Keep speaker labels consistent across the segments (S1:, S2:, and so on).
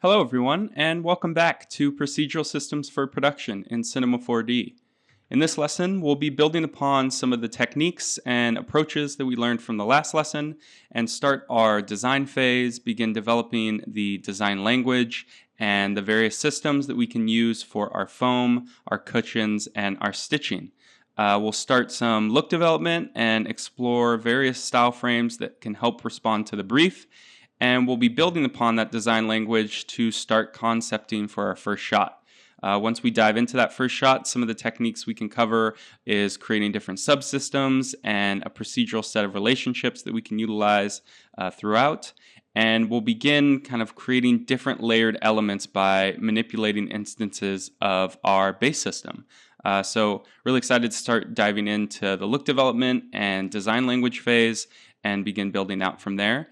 S1: Hello everyone, and welcome back to Procedural Systems for Production in Cinema 4D. In this lesson, we'll be building upon some of the techniques and approaches that we learned from the last lesson and start our design phase, begin developing the design language and the various systems that we can use for our foam, our cushions, and our stitching. We'll start some look development and explore various style frames that can help respond to the brief. And we'll be building upon that design language to start concepting for our first shot. Once we dive into that first shot, some of the techniques we can cover is creating different subsystems and a procedural set of relationships that we can utilize throughout. And we'll begin kind of creating different layered elements by manipulating instances of our base system. So really excited to start diving into the look development and design language phase and begin building out from there.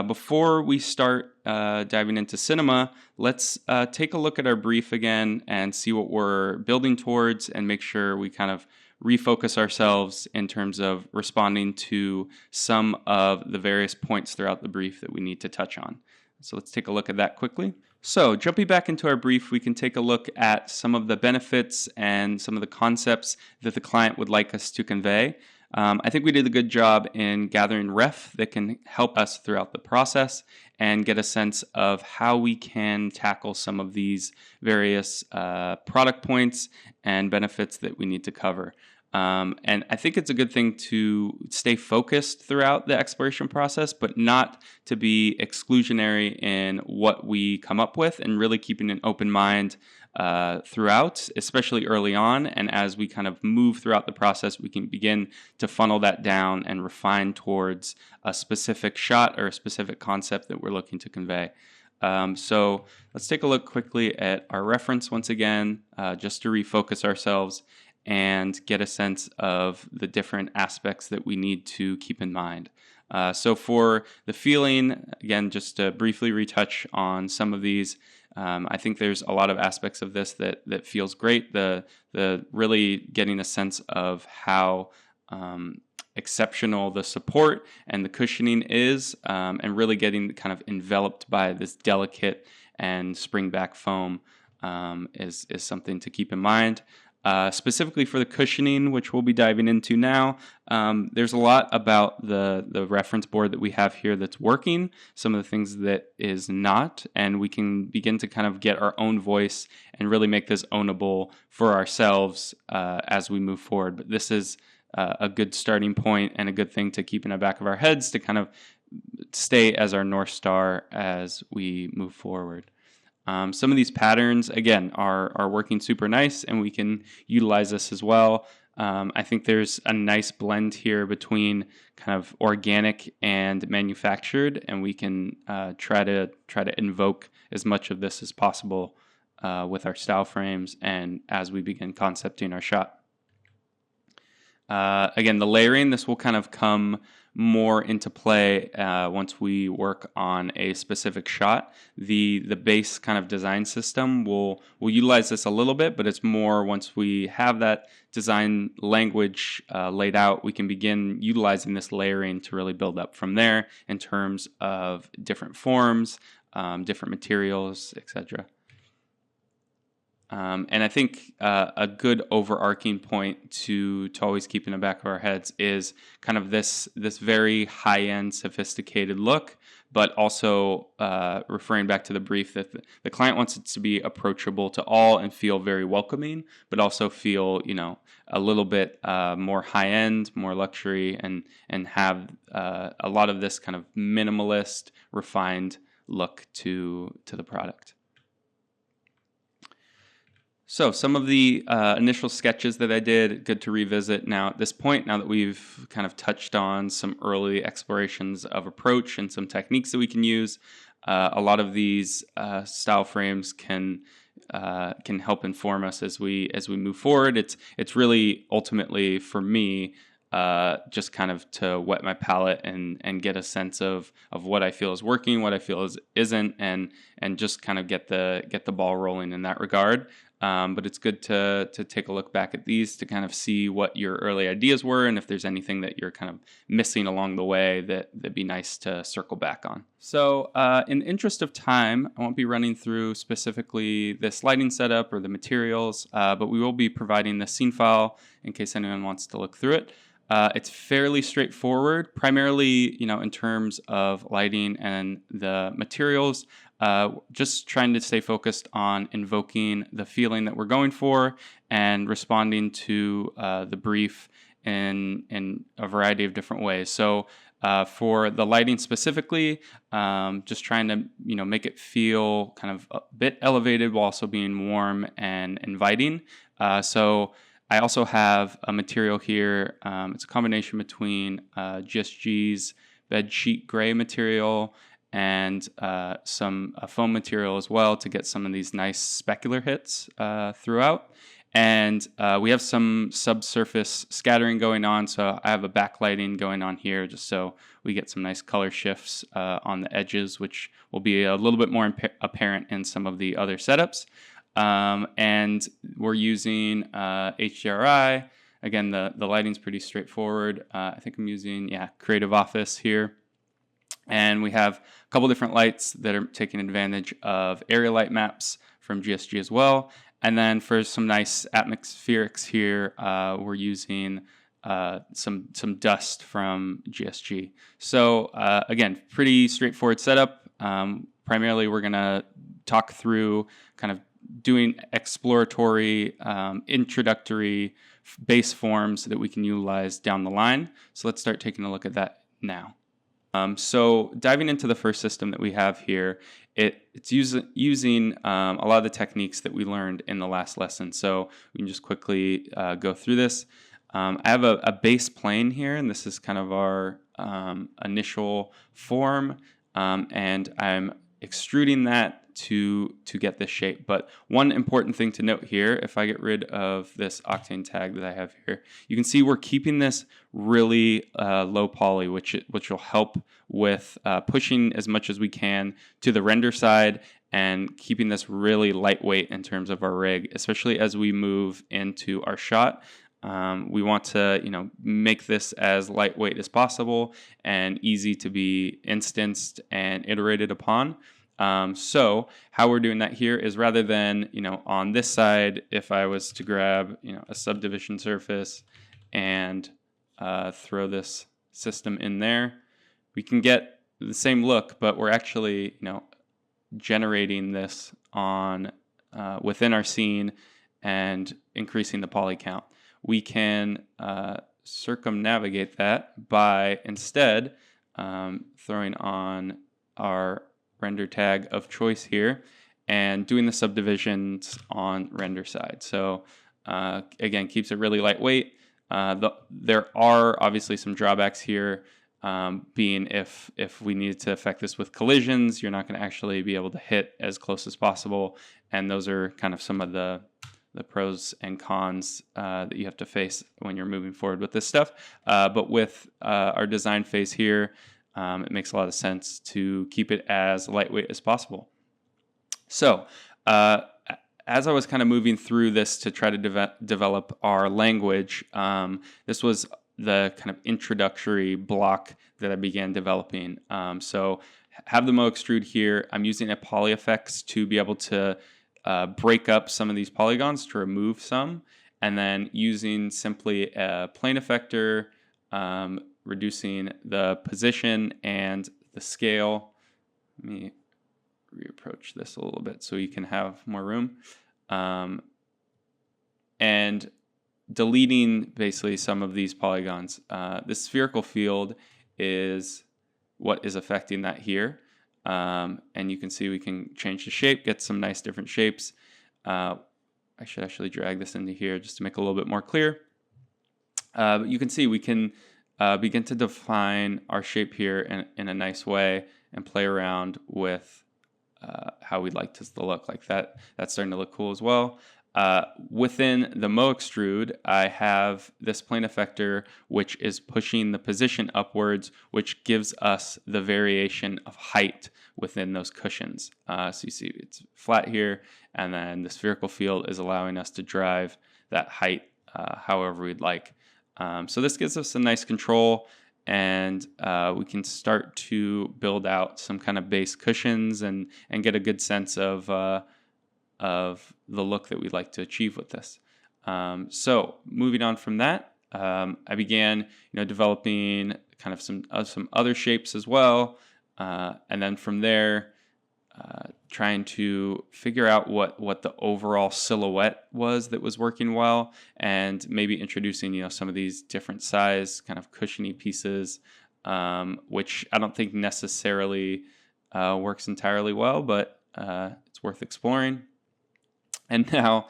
S1: Before we start diving into cinema, let's take a look at our brief again and see what we're building towards and make sure we kind of refocus ourselves in terms of responding to some of the various points throughout the brief that we need to touch on. So let's take a look at that quickly. So jumping back into our brief, we can take a look at some of the benefits and some of the concepts that the client would like us to convey. I think we did a good job in gathering ref that can help us throughout the process and get a sense of how we can tackle some of these various product points and benefits that we need to cover. And I think it's a good thing to stay focused throughout the exploration process, but not to be exclusionary in what we come up with and really keeping an open mind throughout, especially early on. And as we kind of move throughout the process, we can begin to funnel that down and refine towards a specific shot or a specific concept that we're looking to convey. So let's take a look quickly at our reference once again, just to refocus ourselves and get a sense of the different aspects that we need to keep in mind. So for the feeling, again, just to briefly retouch on some of these, I think there's a lot of aspects of this that feels great. The really getting a sense of how exceptional the support and the cushioning is, and really getting kind of enveloped by this delicate and spring-back foam is something to keep in mind. Specifically for the cushioning, which we'll be diving into now, there's a lot about the reference board that we have here that's working, some of the things that is not, and we can begin to kind of get our own voice and really make this ownable for ourselves as we move forward. But this is a good starting point and a good thing to keep in the back of our heads to kind of stay as our North Star as we move forward. Some of these patterns, again, are working super nice, and we can utilize this as well. I think there's a nice blend here between kind of organic and manufactured, and we can try to invoke as much of this as possible with our style frames and as we begin concepting our shot. Again, the layering, this will kind of come more into play once we work on a specific shot. The base kind of design system will utilize this a little bit, but it's more once we have that design language laid out, we can begin utilizing this layering to really build up from there in terms of different forms, different materials, etc. And I think a good overarching point to always keep in the back of our heads is kind of this very high-end, sophisticated look, but also referring back to the brief that the client wants it to be approachable to all and feel very welcoming, but also feel, a little bit more high-end, more luxury, and have a lot of this kind of minimalist, refined look to the product. So some of the initial sketches that I did, good to revisit now at this point, now that we've kind of touched on some early explorations of approach and some techniques that we can use. A lot of these style frames can help inform us as we move forward. It's really ultimately for me just kind of to wet my palate and get a sense of what I feel is working, what I feel isn't, and just kind of get the ball rolling in that regard. But it's good to take a look back at these to kind of see what your early ideas were, and if there's anything that you're kind of missing along the way that'd be nice to circle back on. So in the interest of time, I won't be running through specifically this lighting setup or the materials, but we will be providing the scene file in case anyone wants to look through it. It's fairly straightforward, primarily, in terms of lighting and the materials. Just trying to stay focused on invoking the feeling that we're going for and responding to the brief in a variety of different ways. So for the lighting specifically, just trying to make it feel kind of a bit elevated while also being warm and inviting. So I also have a material here. It's a combination between GSG's bed sheet gray material and some foam material as well to get some of these nice specular hits throughout. And we have some subsurface scattering going on, so I have a backlighting going on here just so we get some nice color shifts on the edges, which will be a little bit more apparent in some of the other setups. And we're using HDRI. Again, the lighting's pretty straightforward. I think I'm using, Creative Office here. And we have a couple different lights that are taking advantage of area light maps from GSG as well. And then for some nice atmospherics here, we're using some dust from GSG. So again, pretty straightforward setup. Primarily, we're going to talk through kind of doing exploratory, introductory base forms that we can utilize down the line. So let's start taking a look at that now. So diving into the first system that we have here, it's using a lot of the techniques that we learned in the last lesson. So we can just quickly go through this. I have a base plane here, and this is kind of our initial form, and I'm extruding that to get this shape. But one important thing to note here, if I get rid of this octane tag that I have here, you can see we're keeping this really low poly, which will help with pushing as much as we can to the render side and keeping this really lightweight in terms of our rig, especially as we move into our shot. We want to, make this as lightweight as possible and easy to be instanced and iterated upon. So how we're doing that here is rather than, on this side, if I was to grab, a subdivision surface and throw this system in there, we can get the same look, but we're actually, generating this on within our scene and increasing the poly count. We can circumnavigate that by instead throwing on our render tag of choice here and doing the subdivisions on render side. So again, keeps it really lightweight. There are obviously some drawbacks here, being if we need to affect this with collisions, you're not going to actually be able to hit as close as possible. And those are kind of some of the pros and cons that you have to face when you're moving forward with this stuff. But with our design phase here, it makes a lot of sense to keep it as lightweight as possible. So as I was kind of moving through this to try to develop our language, this was the kind of introductory block that I began developing. So have the Mo extrude here. I'm using a poly effects to be able to break up some of these polygons to remove some, and then using simply a plane effector, reducing the position and the scale. Let me reapproach this a little bit so you can have more room. And deleting basically some of these polygons. This spherical field is what is affecting that here. And you can see we can change the shape, get some nice different shapes. I should actually drag this into here just to make it a little bit more clear. But you can see we can begin to define our shape here in a nice way and play around with how we'd like this to look like that. That's starting to look cool as well. Within the Mo extrude, I have this plane effector, which is pushing the position upwards, which gives us the variation of height within those cushions. So you see it's flat here, and then the spherical field is allowing us to drive that height however we'd like. So this gives us a nice control, and we can start to build out some kind of base cushions and get a good sense of the look that we'd like to achieve with this. So moving on from that, I began, developing kind of some other shapes as well, and then from there, trying to figure out what the overall silhouette was that was working well, and maybe introducing some of these different size kind of cushiony pieces, which I don't think necessarily works entirely well, but it's worth exploring. And now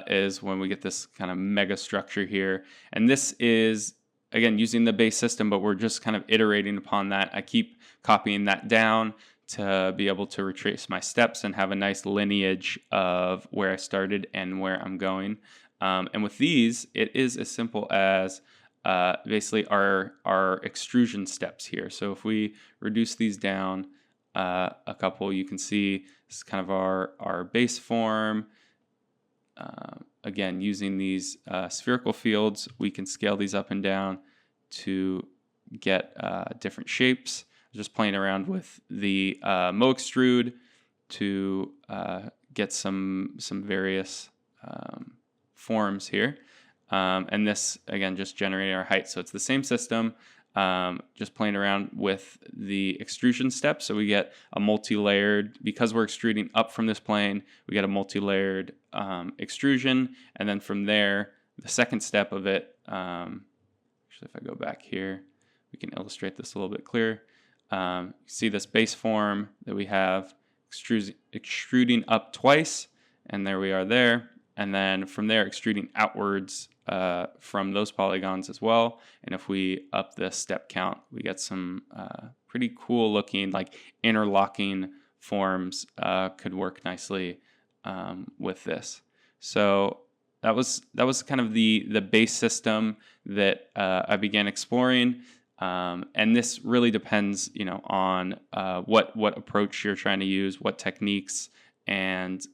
S1: is when we get this kind of mega structure here. And this is, again, using the base system, but we're just kind of iterating upon that. I keep copying that down to be able to retrace my steps and have a nice lineage of where I started and where I'm going. And with these, it is as simple as basically our extrusion steps here. So if we reduce these down a couple, you can see this is kind of our base form. Again, using these spherical fields, we can scale these up and down to get different shapes. Just playing around with the Mo extrude to get some various forms here. And this, again, just generating our height. So it's the same system, just playing around with the extrusion steps. So we get a multi-layered, because we're extruding up from this plane, we get a multi-layered extrusion. And then from there, the second step of it, actually, if I go back here, we can illustrate this a little bit clearer. You see this base form that we have extruding up twice, and there we are there. And then from there, extruding outwards from those polygons as well. And if we up the step count, we get some pretty cool looking, like interlocking forms could work nicely with this. So that was kind of the base system that I began exploring. And this really depends, on what approach you're trying to use, what techniques, and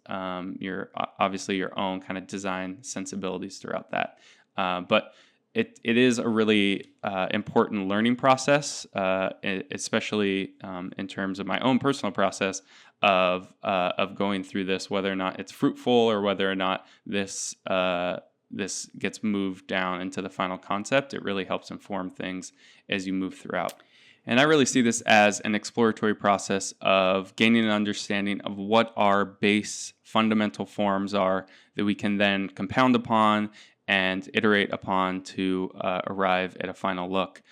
S1: your obviously your own kind of design sensibilities throughout that. But it is a really important learning process, especially in terms of my own personal process of going through this, whether or not it's fruitful or whether or not this gets moved down into the final concept. It really helps inform things as you move throughout. And I really see this as an exploratory process of gaining an understanding of what our base fundamental forms are that we can then compound upon and iterate upon to arrive at a final look.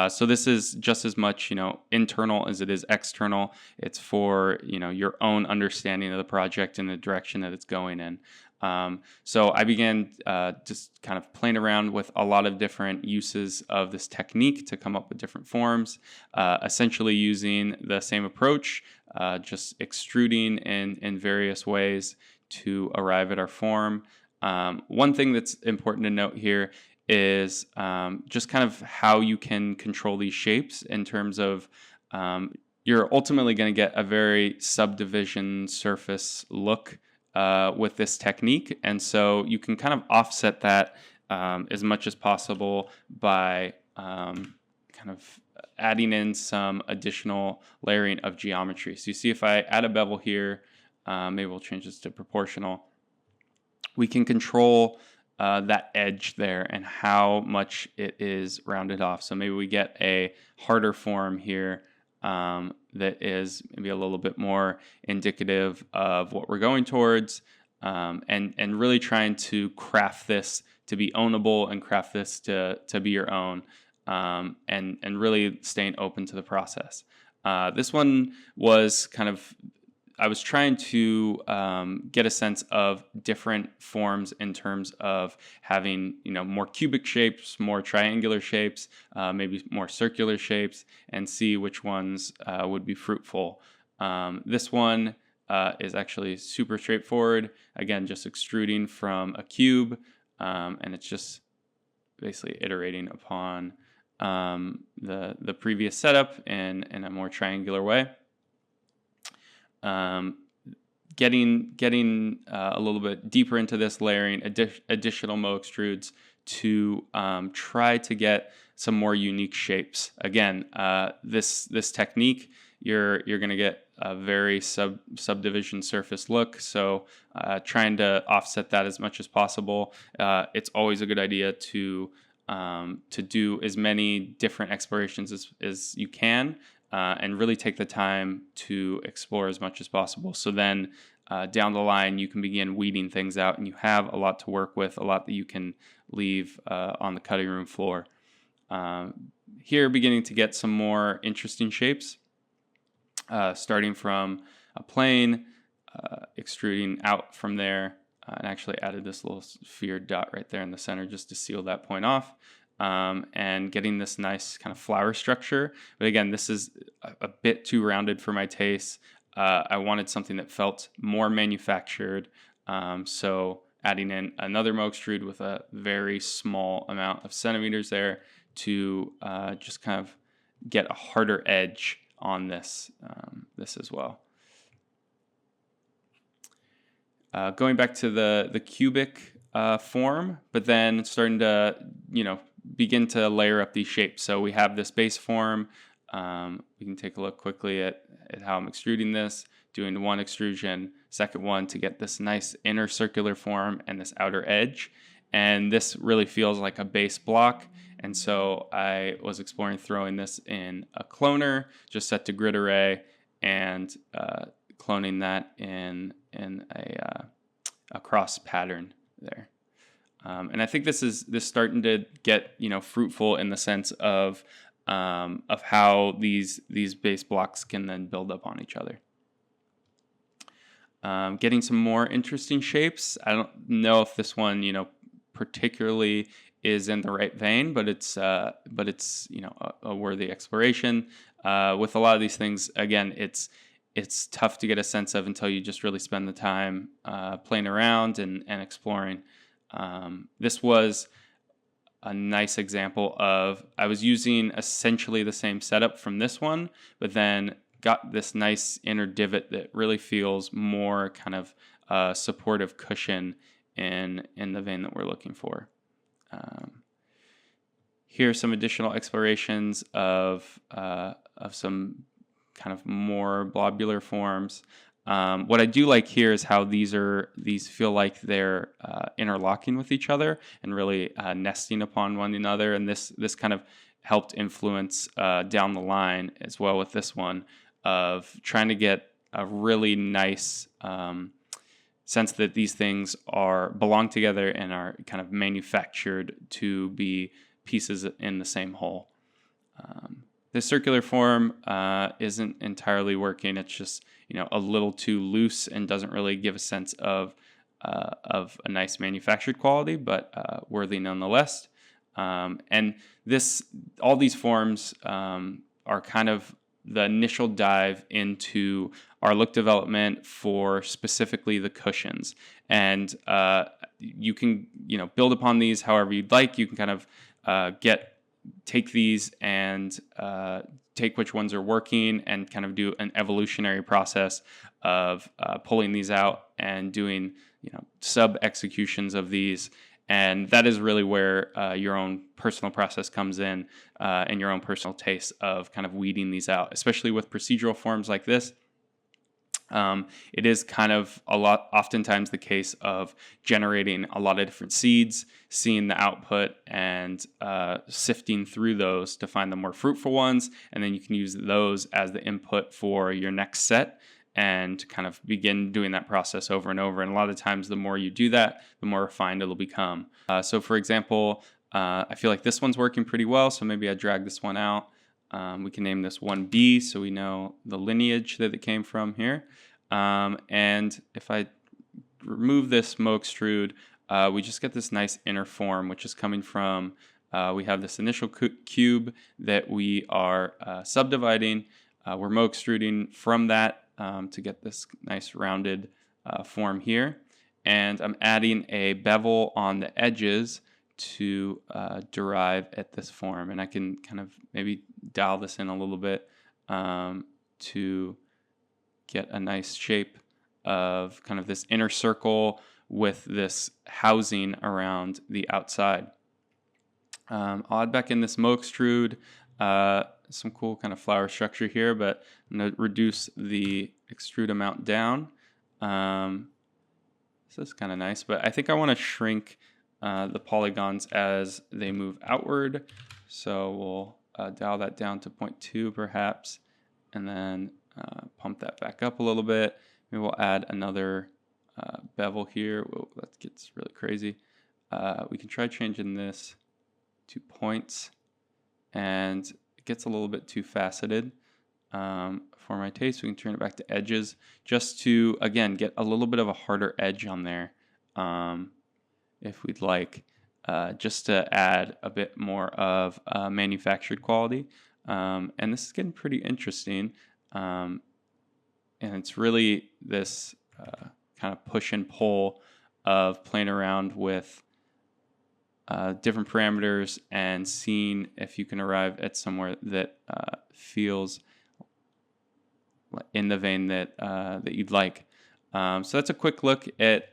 S1: So this is just as much, internal as it is external. It's for, your own understanding of the project and the direction that it's going in. So I began just kind of playing around with a lot of different uses of this technique to come up with different forms, essentially using the same approach, just extruding in various ways to arrive at our form. One thing that's important to note here is just kind of how you can control these shapes in terms of you're ultimately going to get a very subdivision surface look with this technique. And so you can kind of offset that as much as possible by kind of adding in some additional layering of geometry. So you see if I add a bevel here, maybe we'll change this to proportional. We can control that edge there and how much it is rounded off. So maybe we get a harder form here that is maybe a little bit more indicative of what we're going towards, and really trying to craft this to be ownable and craft this to be your own, and really staying open to the process. This one was kind of, I was trying to get a sense of different forms in terms of having, more cubic shapes, more triangular shapes, maybe more circular shapes, and see which ones would be fruitful. This one is actually super straightforward. Again, just extruding from a cube, and it's just basically iterating upon the previous setup in a more triangular way. Getting a little bit deeper into this, layering additional Mo extrudes to try to get some more unique shapes. Again, this technique, you're going to get a very subdivision surface look. So trying to offset that as much as possible. It's always a good idea to do as many different explorations as you can, and really take the time to explore as much as possible. So then down the line, you can begin weeding things out, and you have a lot to work with, a lot that you can leave on the cutting room floor. Here, beginning to get some more interesting shapes, starting from a plane, extruding out from there, and actually added this little sphere dot right there in the center just to seal that point off, and getting this nice kind of flower structure. But again, this is a bit too rounded for my taste. I wanted something that felt more manufactured, so adding in another Mo extrude with a very small amount of centimeters there to just kind of get a harder edge on this as well. Going back to the cubic form, but then starting to begin to layer up these shapes. So we have this base form. We can take a look quickly at how I'm extruding this, doing one extrusion, second one to get this nice inner circular form and this outer edge. And this really feels like a base block. And so I was exploring throwing this in a cloner, just set to grid array, and cloning that in a cross pattern there. And I think this starting to get fruitful in the sense of how these base blocks can then build up on each other. Getting some more interesting shapes. I don't know if this one particularly is in the right vein, but it's a worthy exploration. With a lot of these things, again, it's tough to get a sense of until you just really spend the time playing around and exploring. This was a nice example of, I was using essentially the same setup from this one, but then got this nice inner divot that really feels more kind of supportive cushion in the vein that we're looking for. Here are some additional explorations of some kind of more blobular forms. What I do like here is how these feel like they're interlocking with each other and really nesting upon one another. And this kind of helped influence down the line as well with this one, of trying to get a really nice sense that these things belong together and are kind of manufactured to be pieces in the same whole. The circular form isn't entirely working. It's just a little too loose and doesn't really give a sense of a nice manufactured quality, but worthy nonetheless. And all these forms are kind of the initial dive into our look development for specifically the cushions. And you can build upon these however you'd like. You can kind of take these and take which ones are working and kind of do an evolutionary process of pulling these out and doing sub executions of these. And that is really where your own personal process comes in, and your own personal taste of kind of weeding these out, especially with procedural forms like this. It is kind of oftentimes the case of generating a lot of different seeds, seeing the output, and sifting through those to find the more fruitful ones, and then you can use those as the input for your next set and kind of begin doing that process over and over. And a lot of times, the more you do that, the more refined it'll become. So for example, I feel like this one's working pretty well, so maybe I drag this one out. We can name this 1B so we know the lineage that it came from here. And if I remove this Mo extrude, we just get this nice inner form, which is coming from, we have this initial cube that we are subdividing. We're Mo extruding from that to get this nice rounded form here. And I'm adding a bevel on the edges to derive at this form. And I can kind of maybe dial this in a little bit to get a nice shape of kind of this inner circle with this housing around the outside. I'll add back in this Mo extrude, some cool kind of flower structure here, but I'm going to reduce the extrude amount down. This is kind of nice, but I think I want to shrink the polygons as they move outward. So we'll dial that down to 0.2 perhaps, and then pump that back up a little bit. Maybe we'll add another bevel here. Whoa, that gets really crazy. We can try changing this to points, and it gets a little bit too faceted for my taste. We can turn it back to edges just to, again, get a little bit of a harder edge on there if we'd like, just to add a bit more of manufactured quality. And this is getting pretty interesting. And it's really this kind of push and pull of playing around with different parameters and seeing if you can arrive at somewhere that feels in the vein that that you'd like. So that's a quick look at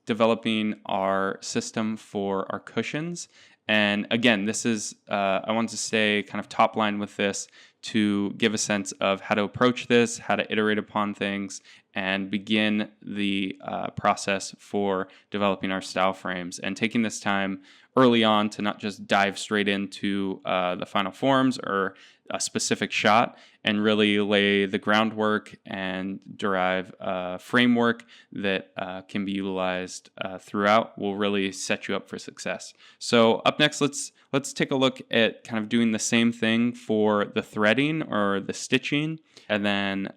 S1: developing our system for our cushions. And again, this is, I want to stay kind of top line with this to give a sense of how to approach this, how to iterate upon things, and begin the process for developing our style frames. And taking this time early on to not just dive straight into the final forms or a specific shot, and really lay the groundwork and derive a framework that can be utilized throughout will really set you up for success. So up next, let's take a look at kind of doing the same thing for the threading or the stitching, and then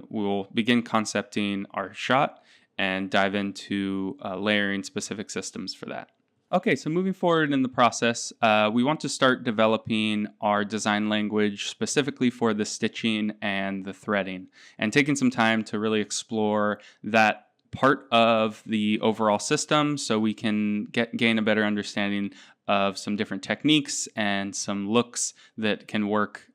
S1: we'll begin concepting our shot and dive into layering specific systems for that. Okay, so moving forward in the process, we want to start developing our design language specifically for the stitching and the threading, and taking some time to really explore that part of the overall system so we can gain a better understanding of some different techniques and some looks that can work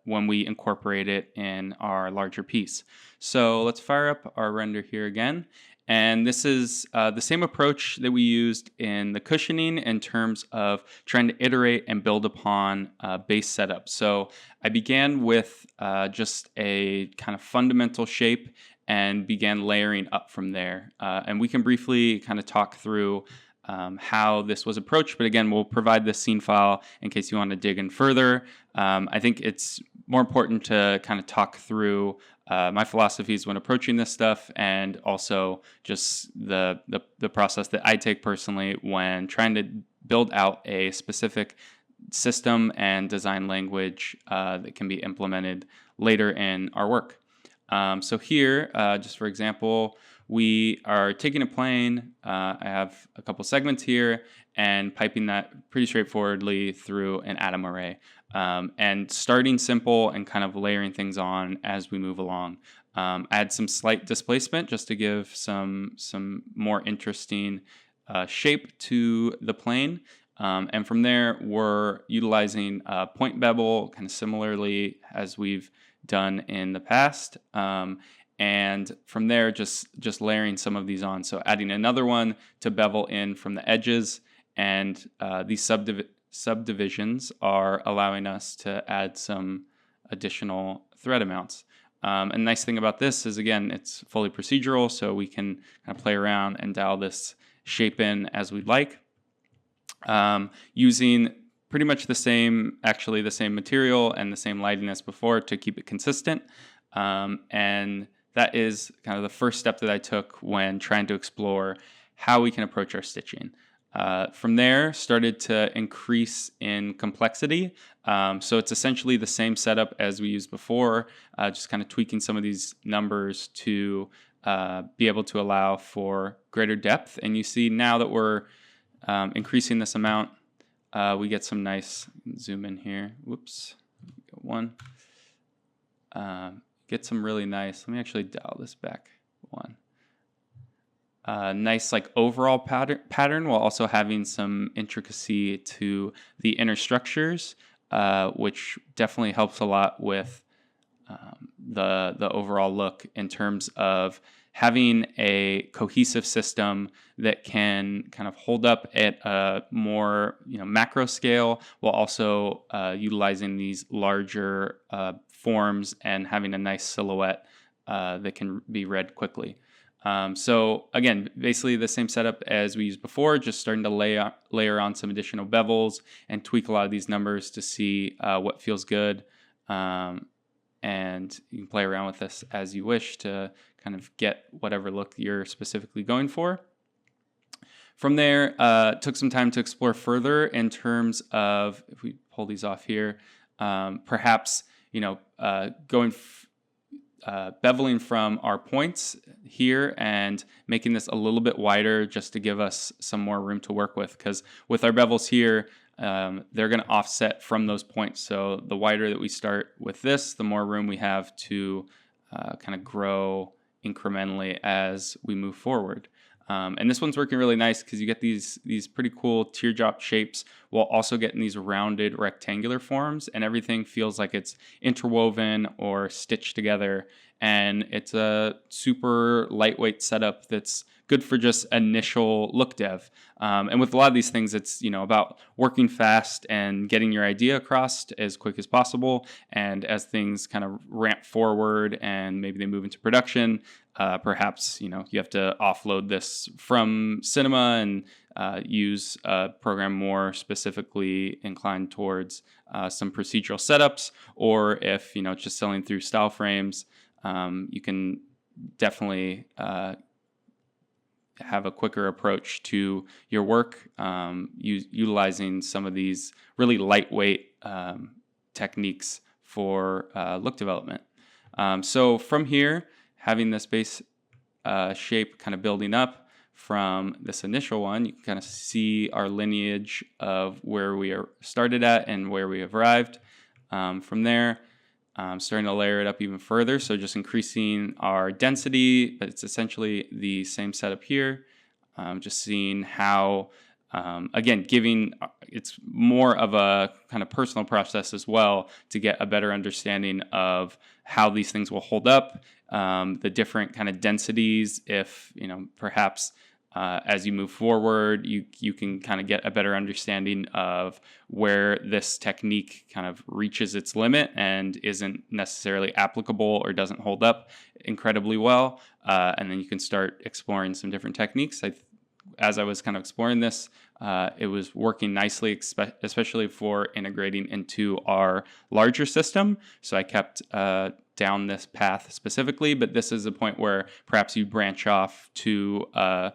S1: when we incorporate it in our larger piece. So let's fire up our render here again. And this is the same approach that we used in the cushioning in terms of trying to iterate and build upon base setup. So I began with just a kind of fundamental shape and began layering up from there. And we can briefly kind of talk through how this was approached, but again, we'll provide this scene file in case you want to dig in further. I think it's more important to kind of talk through my philosophies when approaching this stuff, and also just the process that I take personally when trying to build out a specific system and design language that can be implemented later in our work. So here, just for example, we are taking a plane. I have a couple segments here and piping that pretty straightforwardly through an atom array. And starting simple and kind of layering things on as we move along. Add some slight displacement just to give some more interesting shape to the plane. And from there, we're utilizing point bevel kind of similarly as we've done in the past. And from there, just layering some of these on. So adding another one to bevel in from the edges, and these subdivisions are allowing us to add some additional thread amounts. And the nice thing about this is, again, it's fully procedural, so we can kind of play around and dial this shape in as we'd like, using pretty much the same material and the same lighting as before to keep it consistent. And that is kind of the first step that I took when trying to explore how we can approach our stitching. From there, started to increase in complexity. So it's essentially the same setup as we used before, just kind of tweaking some of these numbers to be able to allow for greater depth. And you see now that we're increasing this amount, we get some nice, zoom in here, whoops, one. get some really nice, let me actually dial this back one. Nice like overall pattern while also having some intricacy to the inner structures, which definitely helps a lot with the overall look in terms of having a cohesive system that can kind of hold up at a more macro scale while also utilizing these larger forms and having a nice silhouette that can be read quickly. So again, basically the same setup as we used before, just starting to layer on some additional bevels and tweak a lot of these numbers to see what feels good. And you can play around with this as you wish to kind of get whatever look you're specifically going for. From there, took some time to explore further in terms of, if we pull these off here, perhaps, beveling from our points here and making this a little bit wider just to give us some more room to work with. Because with our bevels here, they're going to offset from those points. So the wider that we start with this, the more room we have to kind of grow incrementally as we move forward. And this one's working really nice because you get these pretty cool teardrop shapes while also getting these rounded rectangular forms, and everything feels like it's interwoven or stitched together. And it's a super lightweight setup that's good for just initial look dev. And with a lot of these things, it's about working fast and getting your idea across as quick as possible. And as things kind of ramp forward and maybe they move into production, perhaps you have to offload this from Cinema and use a program more specifically inclined towards some procedural setups. Or if it's just selling through style frames, you can definitely have a quicker approach to your work, utilizing some of these really lightweight techniques for look development. So from here, having this base shape kind of building up from this initial one, you can kind of see our lineage of where we are started at and where we have arrived. From there, starting to layer it up even further, so just increasing our density, but it's essentially the same setup here. Just seeing how, again, it's more of a kind of personal process as well to get a better understanding of how these things will hold up, the different kind of densities, if, perhaps as you move forward, you can kind of get a better understanding of where this technique kind of reaches its limit and isn't necessarily applicable or doesn't hold up incredibly well. And then you can start exploring some different techniques. As I was kind of exploring this, it was working nicely, especially for integrating into our larger system. So I kept down this path specifically, but this is a point where perhaps you branch off to a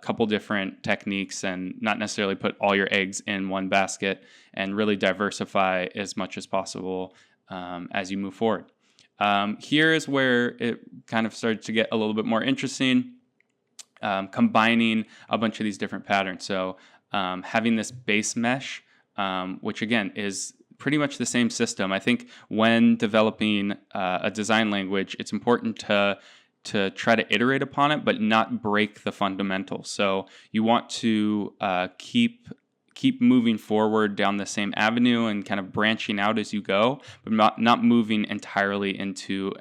S1: couple different techniques and not necessarily put all your eggs in one basket, and really diversify as much as possible as you move forward. Here is where it kind of started to get a little bit more interesting, combining a bunch of these different patterns. So having this base mesh, which again is pretty much the same system. I think when developing a design language, it's important to try to iterate upon it, but not break the fundamentals. So you want to keep moving forward down the same avenue and kind of branching out as you go, but not moving entirely into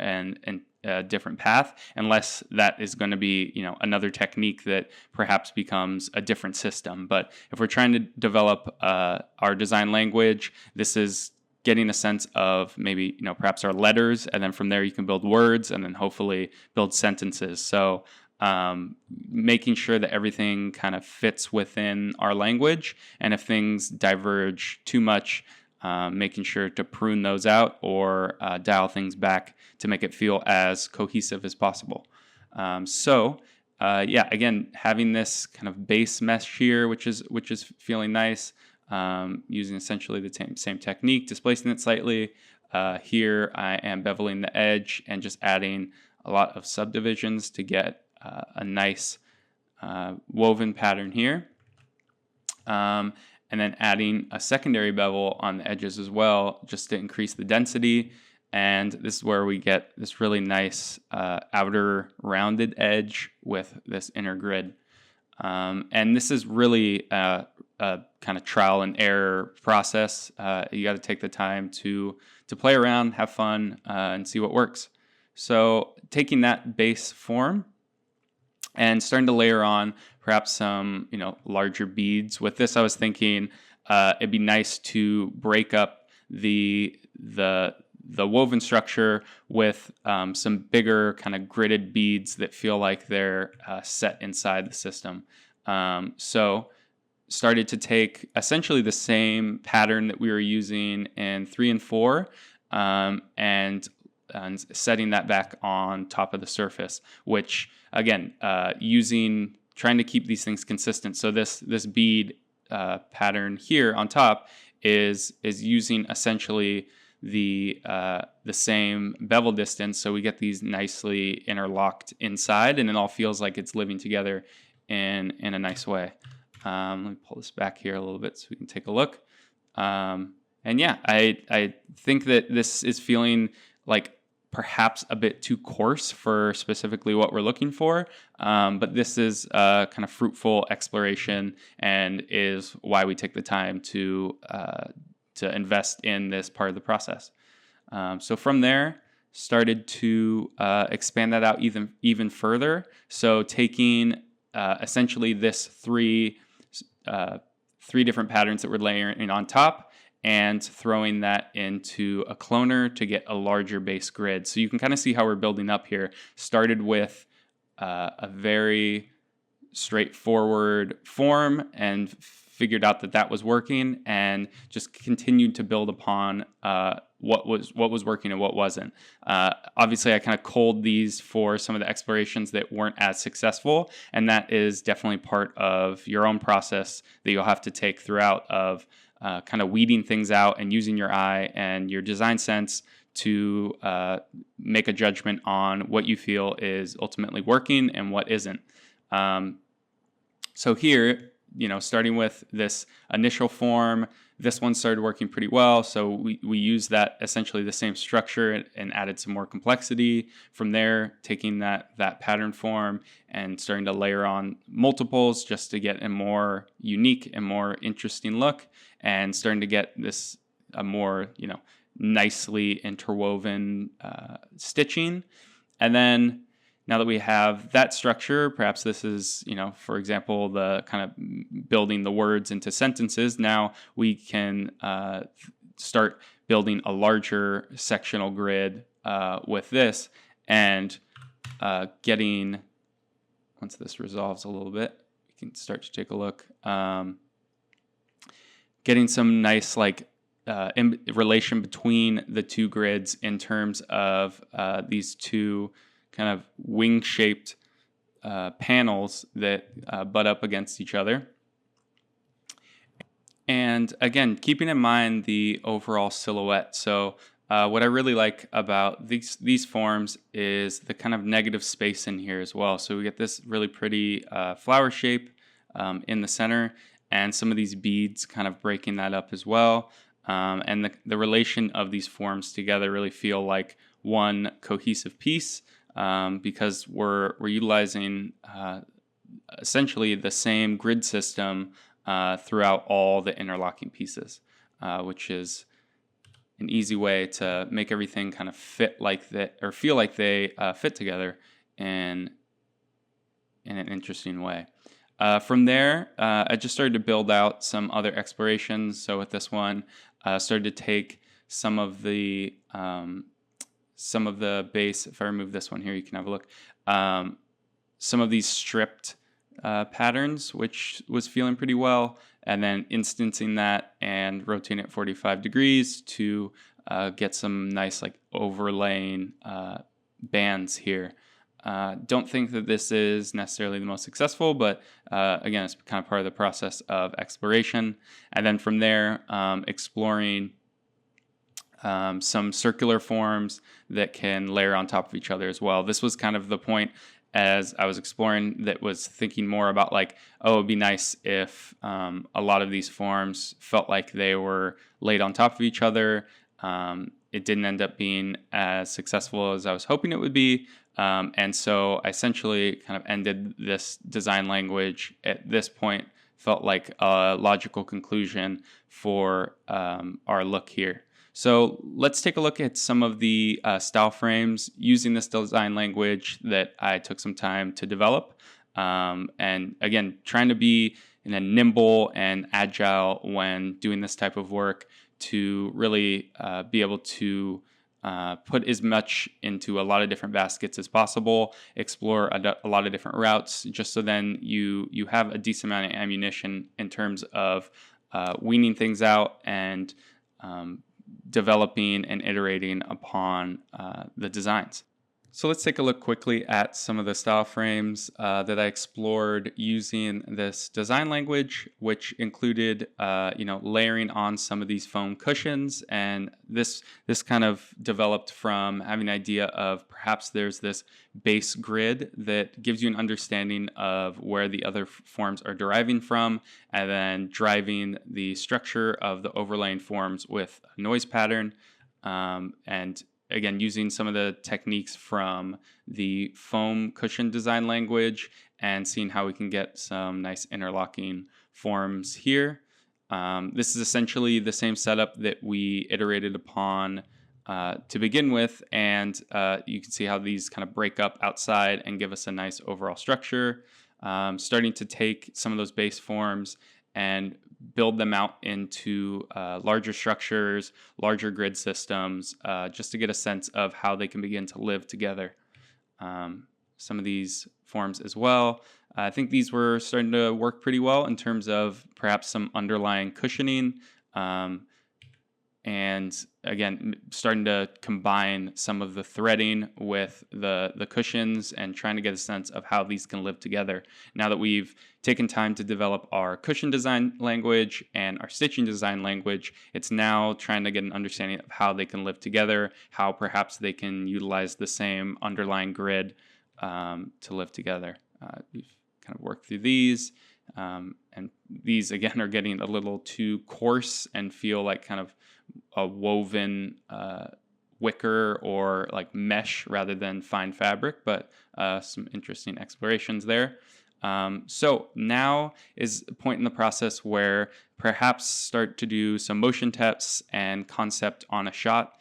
S1: a different path, unless that is going to be another technique that perhaps becomes a different system. But if we're trying to develop our design language, this is getting a sense of maybe perhaps our letters, and then from there you can build words and then hopefully build sentences. So making sure that everything kind of fits within our language, and if things diverge too much, making sure to prune those out or dial things back to make it feel as cohesive as possible. Again, having this kind of base mesh here, which is feeling nice. Using essentially the same technique, displacing it slightly. Here I am beveling the edge and just adding a lot of subdivisions to get a nice woven pattern here. And then adding a secondary bevel on the edges as well, just to increase the density. And this is where we get this really nice outer rounded edge with this inner grid. And this is really a kind of trial and error process. You got to take the time to play around, have fun, and see what works. So taking that base form and starting to layer on perhaps some larger beads. With this, I was thinking it'd be nice to break up the woven structure with some bigger kind of gridded beads that feel like they're set inside the system. So started to take essentially the same pattern that we were using in 3 and 4 and setting that back on top of the surface, which again, trying to keep these things consistent. So this bead pattern here on top is using essentially the same bevel distance, so we get these nicely interlocked inside, and it all feels like it's living together in a nice way. Let me pull this back here a little bit so we can take a look. And yeah, I think that this is feeling like perhaps a bit too coarse for specifically what we're looking for, but this is a kind of fruitful exploration and is why we take the time to invest in this part of the process. So from there, started to expand that out even further. So taking essentially this three different patterns that we're layering on top and throwing that into a cloner to get a larger base grid. So you can kind of see how we're building up here. Started with a very straightforward form and figured out that was working, and just continued to build upon what was working and what wasn't. Obviously, I kind of culled these for some of the explorations that weren't as successful, and that is definitely part of your own process that you'll have to take throughout of kind of weeding things out and using your eye and your design sense to make a judgment on what you feel is ultimately working and what isn't. So here, starting with this initial form, this one started working pretty well. So we used that essentially the same structure and added some more complexity. From there, taking that pattern form and starting to layer on multiples just to get a more unique and more interesting look, and starting to get this a more nicely interwoven stitching. And then now that we have that structure, perhaps this is, for example, the kind of building the words into sentences. Now we can start building a larger sectional grid with this, and getting, once this resolves a little bit, we can start to take a look. Getting some nice relation between the two grids in terms of these two kind of wing-shaped panels that butt up against each other. And again, keeping in mind the overall silhouette. So what I really like about these forms is the kind of negative space in here as well. So we get this really pretty flower shape in the center, and some of these beads kind of breaking that up as well. And the relation of these forms together really feel like one cohesive piece, because we're utilizing essentially the same grid system throughout all the interlocking pieces, which is an easy way to make everything kind of fit like that, or feel like they fit together in an interesting way. From there, I just started to build out some other explorations. So with this one, started to take some of the base. If I remove this one here, you can have a look. Some of these stripped patterns, which was feeling pretty well, and then instancing that and rotating it 45 degrees to get some nice overlaying bands here. Don't think that this is necessarily the most successful, but again, it's kind of part of the process of exploration. And then from there, exploring some circular forms that can layer on top of each other as well. This was kind of the point as I was exploring, that was thinking more about it'd be nice if a lot of these forms felt like they were laid on top of each other, it didn't end up being as successful as I was hoping it would be. And so I essentially kind of ended this design language at this point. Felt like a logical conclusion for our look here. So let's take a look at some of the style frames using this design language that I took some time to develop. And again, trying to be in a nimble and agile when doing this type of work to really be able to put as much into a lot of different baskets as possible, explore a lot of different routes, just so then you have a decent amount of ammunition in terms of weaning things out and developing and iterating upon the designs. So let's take a look quickly at some of the style frames that I explored using this design language, which included, layering on some of these foam cushions. And this kind of developed from having an idea of perhaps there's this base grid that gives you an understanding of where the other forms are deriving from, and then driving the structure of the overlaying forms with a noise pattern. And again, using some of the techniques from the foam cushion design language and seeing how we can get some nice interlocking forms here. This is essentially the same setup that we iterated upon to begin with, and you can see how these kind of break up outside and give us a nice overall structure. Starting to take some of those base forms and build them out into larger structures, larger grid systems, just to get a sense of how they can begin to live together. Some of these forms as well. I think these were starting to work pretty well in terms of perhaps some underlying cushioning. And again, starting to combine some of the threading with the cushions and trying to get a sense of how these can live together. Now that we've taken time to develop our cushion design language and our stitching design language, it's now trying to get an understanding of how they can live together, how perhaps they can utilize the same underlying grid to live together. We've kind of worked through these. And these, again, are getting a little too coarse and feel like kind of a woven wicker or like mesh rather than fine fabric, but some interesting explorations there. So now is a point in the process where perhaps start to do some motion tests and concept on a shot.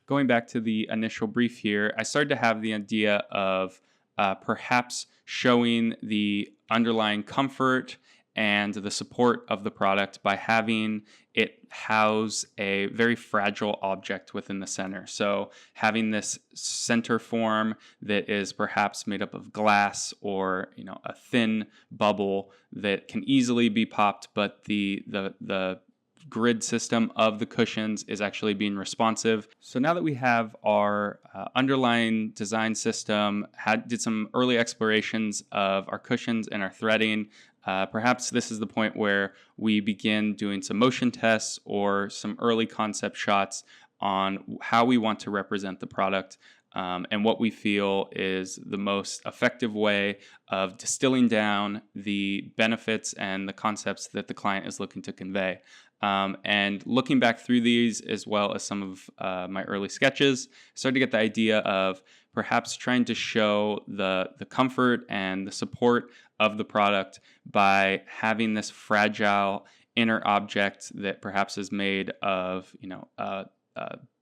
S1: Going back to the initial brief here, I started to have the idea of perhaps showing the underlying comfort and the support of the product by having it house a very fragile object within the center. So having this center form that is perhaps made up of glass or a thin bubble that can easily be popped, but the grid system of the cushions is actually being responsive. So now that we have our underlying design system, did some early explorations of our cushions and our threading, perhaps this is the point where we begin doing some motion tests or some early concept shots on how we want to represent the product and what we feel is the most effective way of distilling down the benefits and the concepts that the client is looking to convey. And looking back through these, as well as some of my early sketches, I started to get the idea of perhaps trying to show the comfort and the support of the product by having this fragile inner object that perhaps is made of,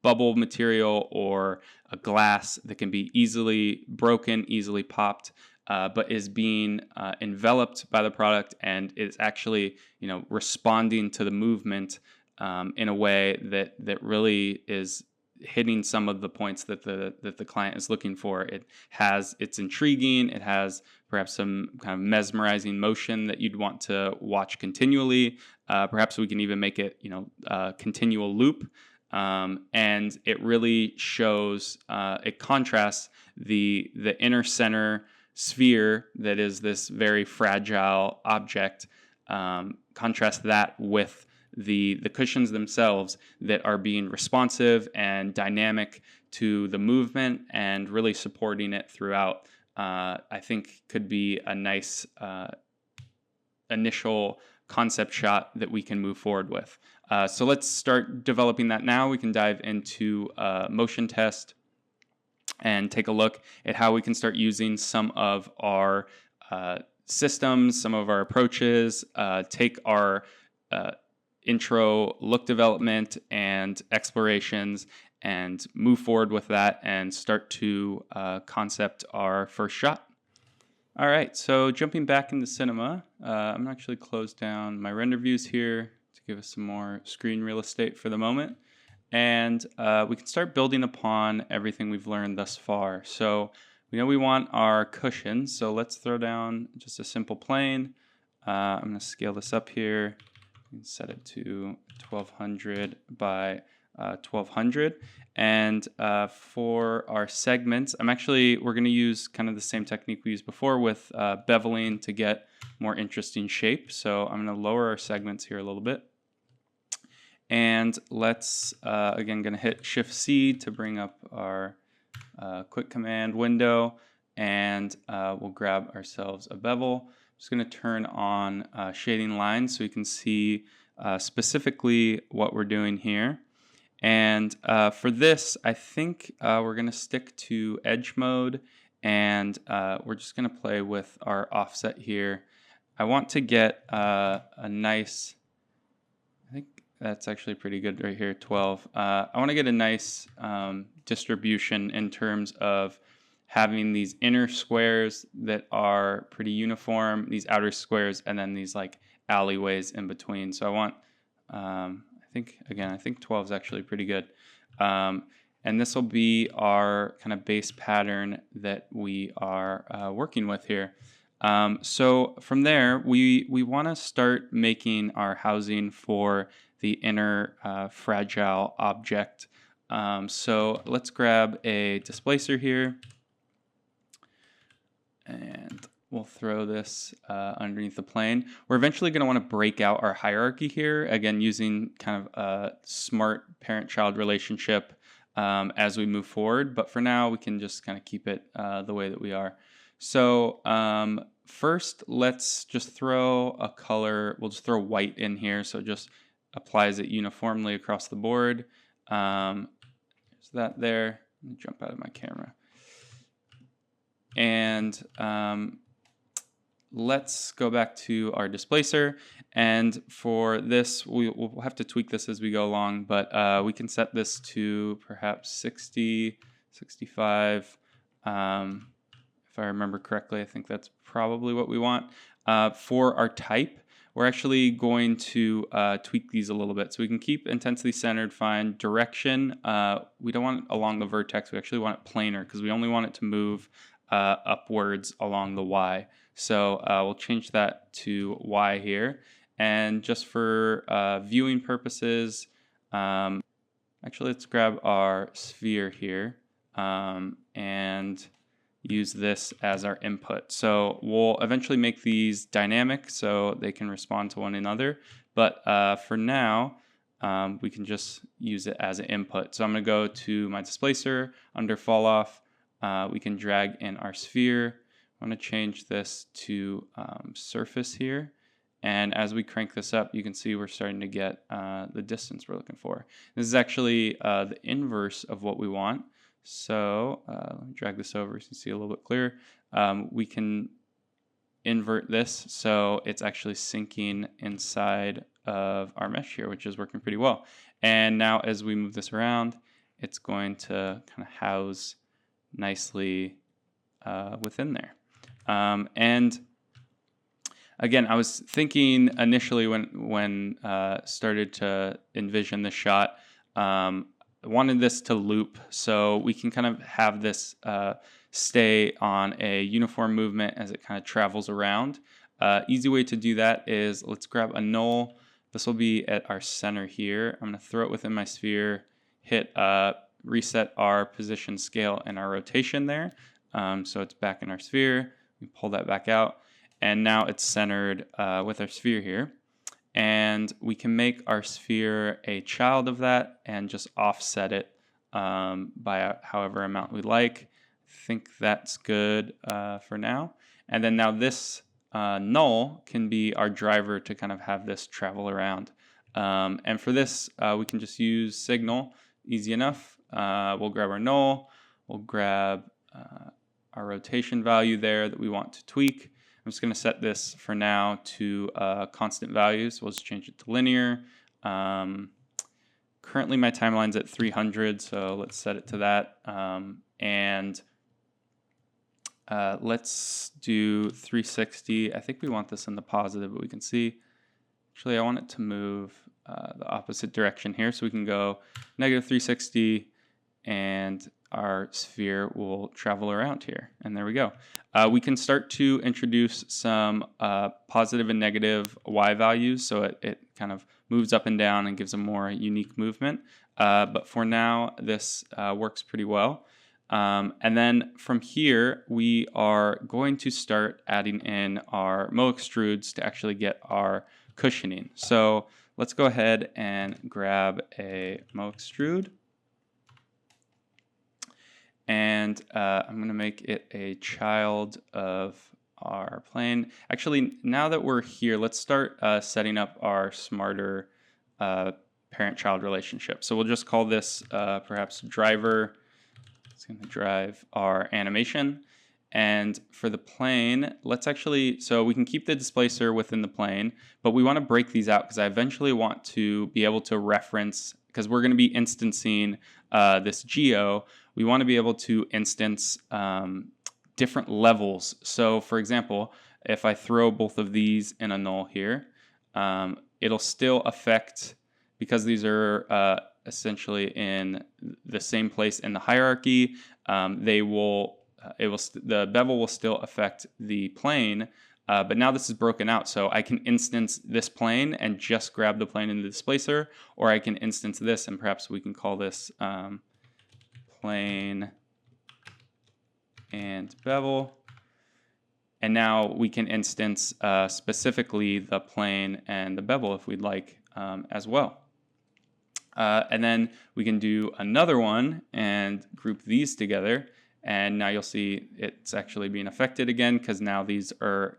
S1: bubble material or a glass that can be easily broken, easily popped, but is being enveloped by the product and is actually, responding to the movement in a way that really is hitting some of the points that the client is looking for. It's intriguing. It has perhaps some kind of mesmerizing motion that you'd want to watch continually. Perhaps we can even make it, a continual loop. And it really shows, it contrasts the inner center sphere that is this very fragile object, contrast that with the cushions themselves that are being responsive and dynamic to the movement and really supporting it throughout. I think could be a nice initial concept shot that we can move forward with. So let's start developing that now. We can dive into motion test and take a look at how we can start using some of our systems, some of our approaches, take our intro look development and explorations and move forward with that and start to concept our first shot. All right, so jumping back into Cinema, I'm actually close down my render views here to give us some more screen real estate for the moment. And we can start building upon everything we've learned thus far. So we know we want our cushion, so let's throw down just a simple plane. I'm going to scale this up here and set it to 1200 by 1200. And for our segments, we're going to use kind of the same technique we used before with beveling to get more interesting shape. So I'm going to lower our segments here a little bit. And let's, again, going to hit Shift-C to bring up our quick command window. And we'll grab ourselves a bevel. I'm just going to turn on shading lines so we can see specifically what we're doing here. And for this, I think we're going to stick to edge mode, and we're just going to play with our offset here. I want to get a nice, I think that's actually pretty good right here, 12. I want to get a nice distribution in terms of having these inner squares that are pretty uniform, these outer squares, and then these like alleyways in between. So I want... I think 12 is actually pretty good. And this will be our kind of base pattern that we are working with here. So from there, we want to start making our housing for the inner fragile object. So let's grab a displacer here. And we'll throw this underneath the plane. We're eventually going to want to break out our hierarchy here, again, using kind of a smart parent-child relationship as we move forward. But for now, we can just kind of keep it the way that we are. So first, let's just throw a color. We'll just throw white in here, so it just applies it uniformly across the board. There's that there. Let me jump out of my camera. And let's go back to our displacer, and for this we'll have to tweak this as we go along, but we can set this to perhaps 60, 65. If I remember correctly, I think that's probably what we want. For our type, we're actually going to tweak these a little bit. So we can keep intensity centered fine. Direction, we don't want it along the vertex, we actually want it planar because we only want it to move upwards along the Y. So we'll change that to Y here. And just for viewing purposes, actually let's grab our sphere here and use this as our input. So we'll eventually make these dynamic so they can respond to one another. But for now, we can just use it as an input. So I'm going to go to my displacer, under fall off. We can drag in our sphere. I'm going to change this to surface here. And as we crank this up, you can see we're starting to get the distance we're looking for. This is actually the inverse of what we want. So let me drag this over so you can see a little bit clearer. We can invert this so it's actually sinking inside of our mesh here, which is working pretty well. And now as we move this around, it's going to kind of house nicely within there. And again, I was thinking initially when started to envision this shot, I wanted this to loop so we can kind of have this stay on a uniform movement as it kind of travels around. Easy way to do that is let's grab a null. This will be at our center here. I'm going to throw it within my sphere, hit reset our position, scale, and our rotation there. So it's back in our sphere. We pull that back out. And now it's centered with our sphere here. And we can make our sphere a child of that and just offset it by however amount we like. I think that's good for now. And then now this null can be our driver to kind of have this travel around. And for this, we can just use signal, easy enough. We'll grab our null, we'll grab our rotation value there that we want to tweak. I'm just going to set this for now to constant values. We'll just change it to linear. Currently my timeline's at 300, so let's set it to that. Let's do 360. I think we want this in the positive, but we can see. Actually, I want it to move the opposite direction here, so we can go negative 360, and our sphere will travel around here. And there we go. We can start to introduce some positive and negative y values, so it kind of moves up and down and gives a more unique movement. But for now, this works pretty well. And then from here, we are going to start adding in our Mo extrudes to actually get our cushioning. So let's go ahead and grab a Mo extrude. And I'm going to make it a child of our plane. Actually, now that we're here, let's start setting up our smarter parent-child relationship. So we'll just call this perhaps driver. It's going to drive our animation. And for the plane, let's actually, so we can keep the displacer within the plane, but we want to break these out because I eventually want to be able to reference, because we're going to be instancing this geo, we want to be able to instance different levels. So for example, if I throw both of these in a null here, it'll still affect, because these are essentially in the same place in the hierarchy, the bevel will still affect the plane, but now this is broken out, so I can instance this plane and just grab the plane in the displacer, or I can instance this, and perhaps we can call this plane and bevel, and now we can instance specifically the plane and the bevel if we'd like as well. And then we can do another one and group these together, and now you'll see it's actually being affected again because now these are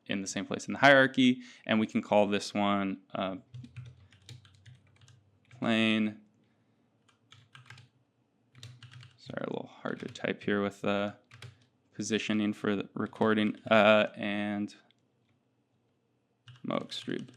S1: in the same place in the hierarchy, and we can call this one plane. Sorry, a little hard to type here with positioning for the recording, and Mo extrude.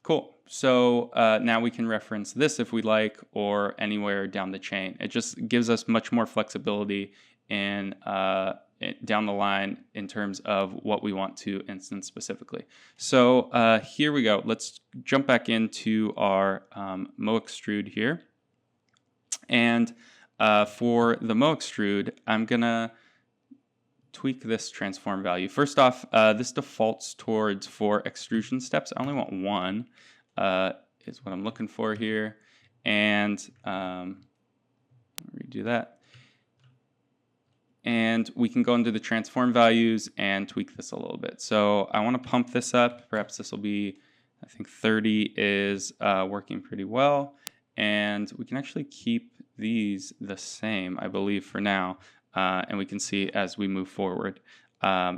S1: Cool. So now we can reference this if we like, or anywhere down the chain. It just gives us much more flexibility in down the line in terms of what we want to instance specifically. So here we go. Let's jump back into our Mo extrude here. And for the Mo extrude, I'm going to tweak this transform value. First off, this defaults towards 4 extrusion steps. I only want 1 is what I'm looking for here. And redo that. And we can go into the transform values and tweak this a little bit. So I want to pump this up. Perhaps this will be, I think 30 is working pretty well. And we can actually keep these the same, I believe, for now. And we can see as we move forward.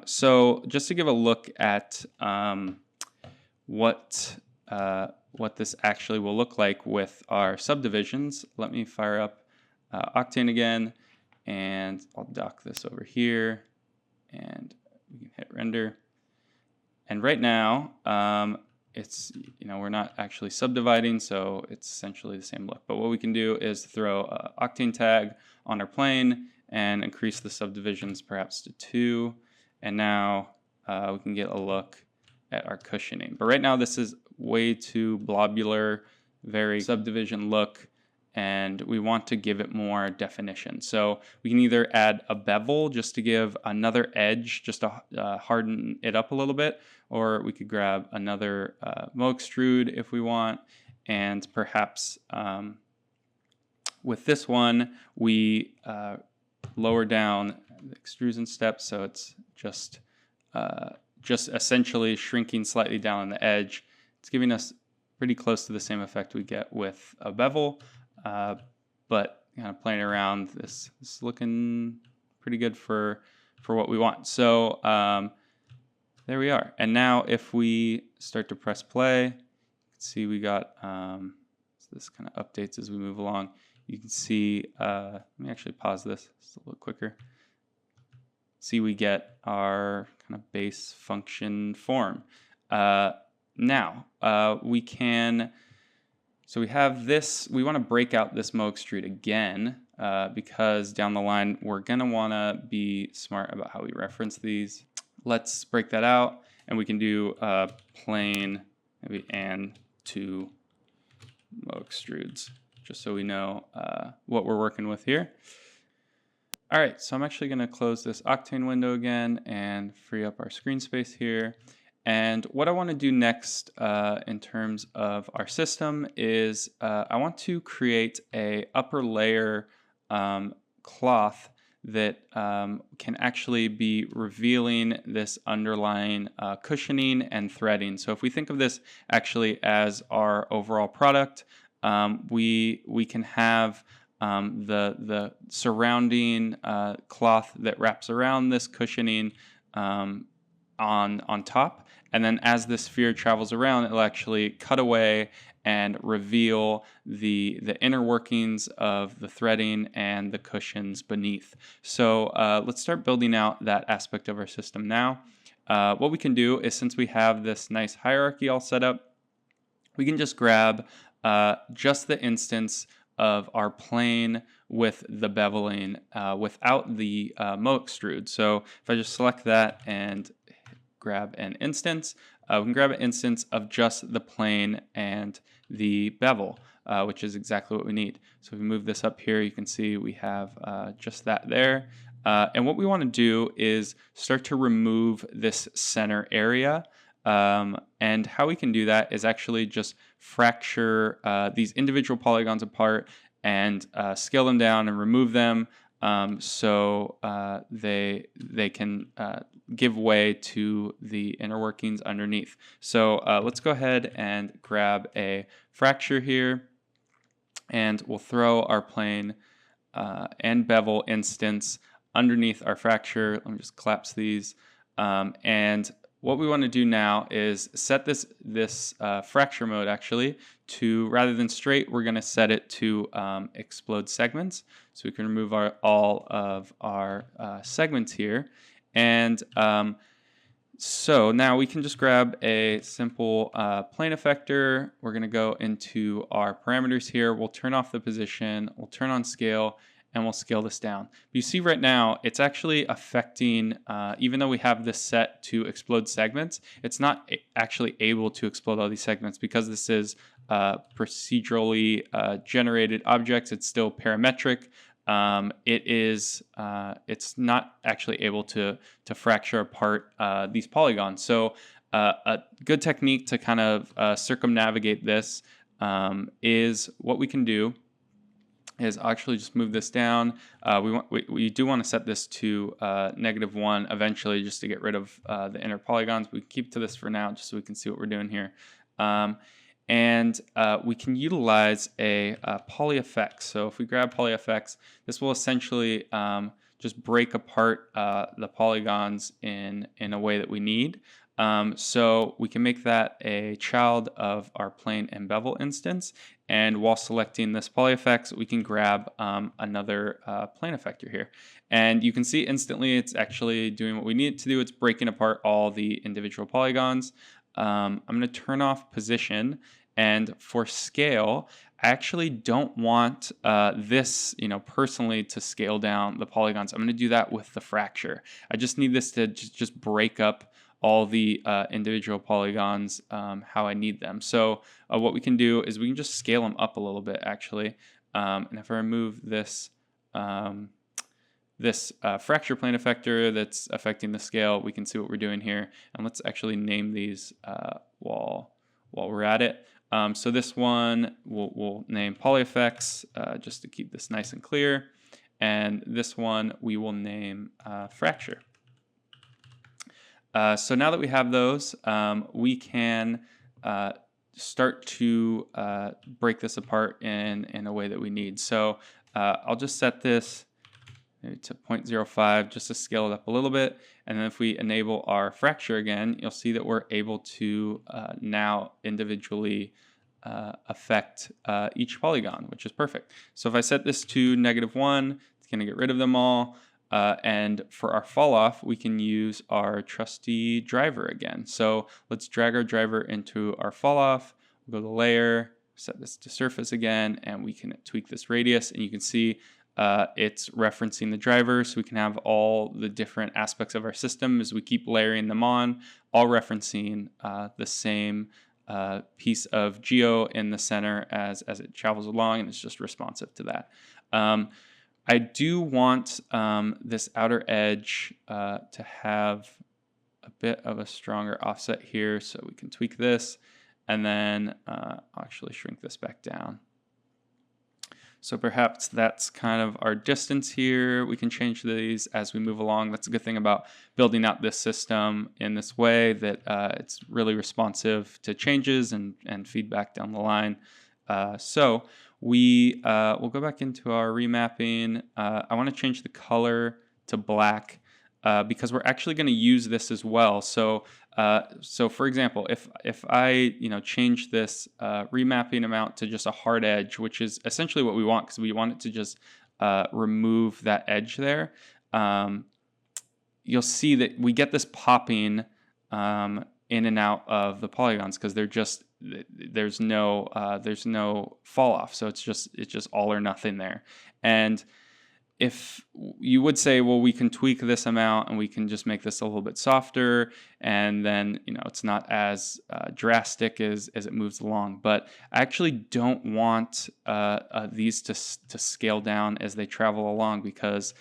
S1: So just to give a look at what this actually will look like with our subdivisions, let me fire up Octane again, and I'll dock this over here, and we can hit render. And right now, it's, we're not actually subdividing, so it's essentially the same look. But what we can do is throw an Octane tag on our plane and increase the subdivisions perhaps to 2. And now we can get a look at our cushioning. But right now this is way too blobular, very subdivision look, and we want to give it more definition. So we can either add a bevel just to give another edge, just to harden it up a little bit, or we could grab another Mo extrude if we want, and perhaps with this one we lower down the extrusion steps, so it's just essentially shrinking slightly down on the edge. It's giving us pretty close to the same effect we get with a bevel, but kind of playing around. This is looking pretty good for what we want. So There we are. And now if we start to press play, you can see we got, so this kind of updates as we move along. You can see, let me actually pause this just a little quicker. See, we get our kind of base function form. Now, we can, so we have this, we want to break out this Mo extrude again, because down the line, we're going to want to be smart about how we reference these. Let's break that out, and we can do plain, maybe and to Mo extrudes, just so we know what we're working with here. All right, so I'm actually going to close this Octane window again and free up our screen space here. And what I want to do next in terms of our system is I want to create a upper layer cloth that can actually be revealing this underlying cushioning and threading. So if we think of this actually as our overall product, we can have the surrounding cloth that wraps around this cushioning on top. And then as the sphere travels around, it'll actually cut away and reveal the inner workings of the threading and the cushions beneath. So let's start building out that aspect of our system now. What we can do is, since we have this nice hierarchy all set up, we can just grab just the instance of our plane with the beveling without the Mo extrude. So if I just select that and grab an instance, we can grab an instance of just the plane and the bevel, which is exactly what we need. So if we move this up here, you can see we have just that there. And what we want to do is start to remove this center area. And how we can do that is actually just fracture these individual polygons apart and scale them down and remove them so they can give way to the inner workings underneath. So let's go ahead and grab a fracture here, and we'll throw our plane and bevel instance underneath our fracture. Let me just collapse these. And what we want to do now is set this fracture mode actually to, rather than straight, we're going to set it to explode segments. So we can remove all of our segments here. And so now we can just grab a simple plane effector. We're going to go into our parameters here. We'll turn off the position. We'll turn on scale, and we'll scale this down. You see right now, it's actually affecting, even though we have this set to explode segments, it's not actually able to explode all these segments because this is procedurally generated objects. It's still parametric. It's not actually able to fracture apart these polygons. So a good technique to kind of circumnavigate this is what we can do is actually just move this down. We do want to set this to -1 eventually, just to get rid of the inner polygons. We keep to this for now just so we can see what we're doing here. And we can utilize a polyFX. So if we grab polyFX, this will essentially just break apart the polygons in a way that we need. So we can make that a child of our plane and bevel instance. And while selecting this polyFX, we can grab another plane effector here. And you can see instantly it's actually doing what we need it to do. It's breaking apart all the individual polygons. I'm going to turn off position, and for scale, I actually don't want this, personally to scale down the polygons. I'm going to do that with the fracture. I just need this to just break up all the individual polygons how I need them. So what we can do is we can just scale them up a little bit actually. And if I remove this fracture plane effector that's affecting the scale, we can see what we're doing here. And let's actually name these while we're at it. So this one we'll name polyFX just to keep this nice and clear. And this one we will name fracture. So now that we have those, we can start to break this apart in a way that we need. So I'll just set this maybe to 0.05 just to scale it up a little bit. And then if we enable our fracture again, you'll see that we're able to now individually affect each polygon, which is perfect. So if I set this to -1, it's going to get rid of them all. And for our fall off, we can use our trusty driver again. So let's drag our driver into our fall off. We'll go to layer, set this to surface again, and we can tweak this radius. And you can see it's referencing the driver, so we can have all the different aspects of our system as we keep layering them on, all referencing the same piece of geo in the center as it travels along, and it's just responsive to that. I do want this outer edge to have a bit of a stronger offset here, so we can tweak this, and then I'll actually shrink this back down. So perhaps that's kind of our distance here. We can change these as we move along. That's a good thing about building out this system in this way, that it's really responsive to changes and feedback down the line. So we'll go back into our remapping. I want to change the color to black because we're actually going to use this as well. So for example, if I change this remapping amount to just a hard edge, which is essentially what we want, because we want it to just remove that edge there, you'll see that we get this popping in and out of the polygons because there's no fall off, so it's just all or nothing there. And if you would say, well, we can tweak this amount and we can just make this a little bit softer, and then it's not as drastic as it moves along. But I actually don't want these to scale down as they travel along, because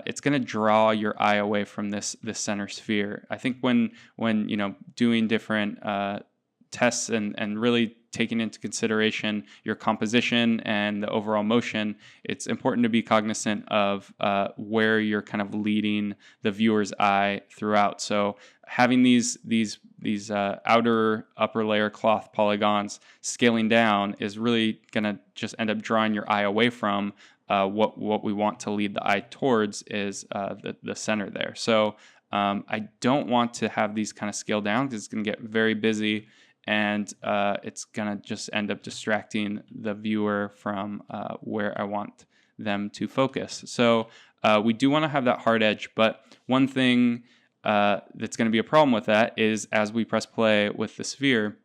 S1: it's going to draw your eye away from this center sphere. I think when doing different tests and really taking into consideration your composition and the overall motion, it's important to be cognizant of where you're kind of leading the viewer's eye throughout. So having these outer upper layer cloth polygons scaling down is really going to just end up drawing your eye away from what we want to lead the eye towards is the center there. So I don't want to have these kind of scale down, because it's going to get very busy, and it's going to just end up distracting the viewer from where I want them to focus. So we do want to have that hard edge, but one thing that's going to be a problem with that is as we press play with the sphere,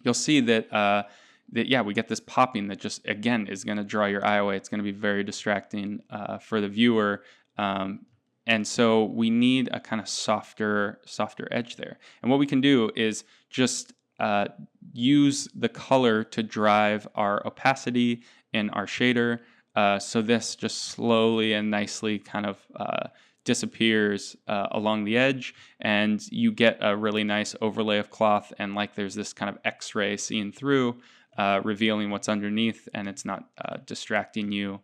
S1: you'll see that we get this popping that just, again, is going to draw your eye away. It's going to be very distracting for the viewer. And so we need a kind of softer edge there. And what we can do is just use the color to drive our opacity in our shader. So this just slowly and nicely kind of disappears along the edge, and you get a really nice overlay of cloth, and like there's this kind of X-ray seen through, revealing what's underneath, and it's not distracting you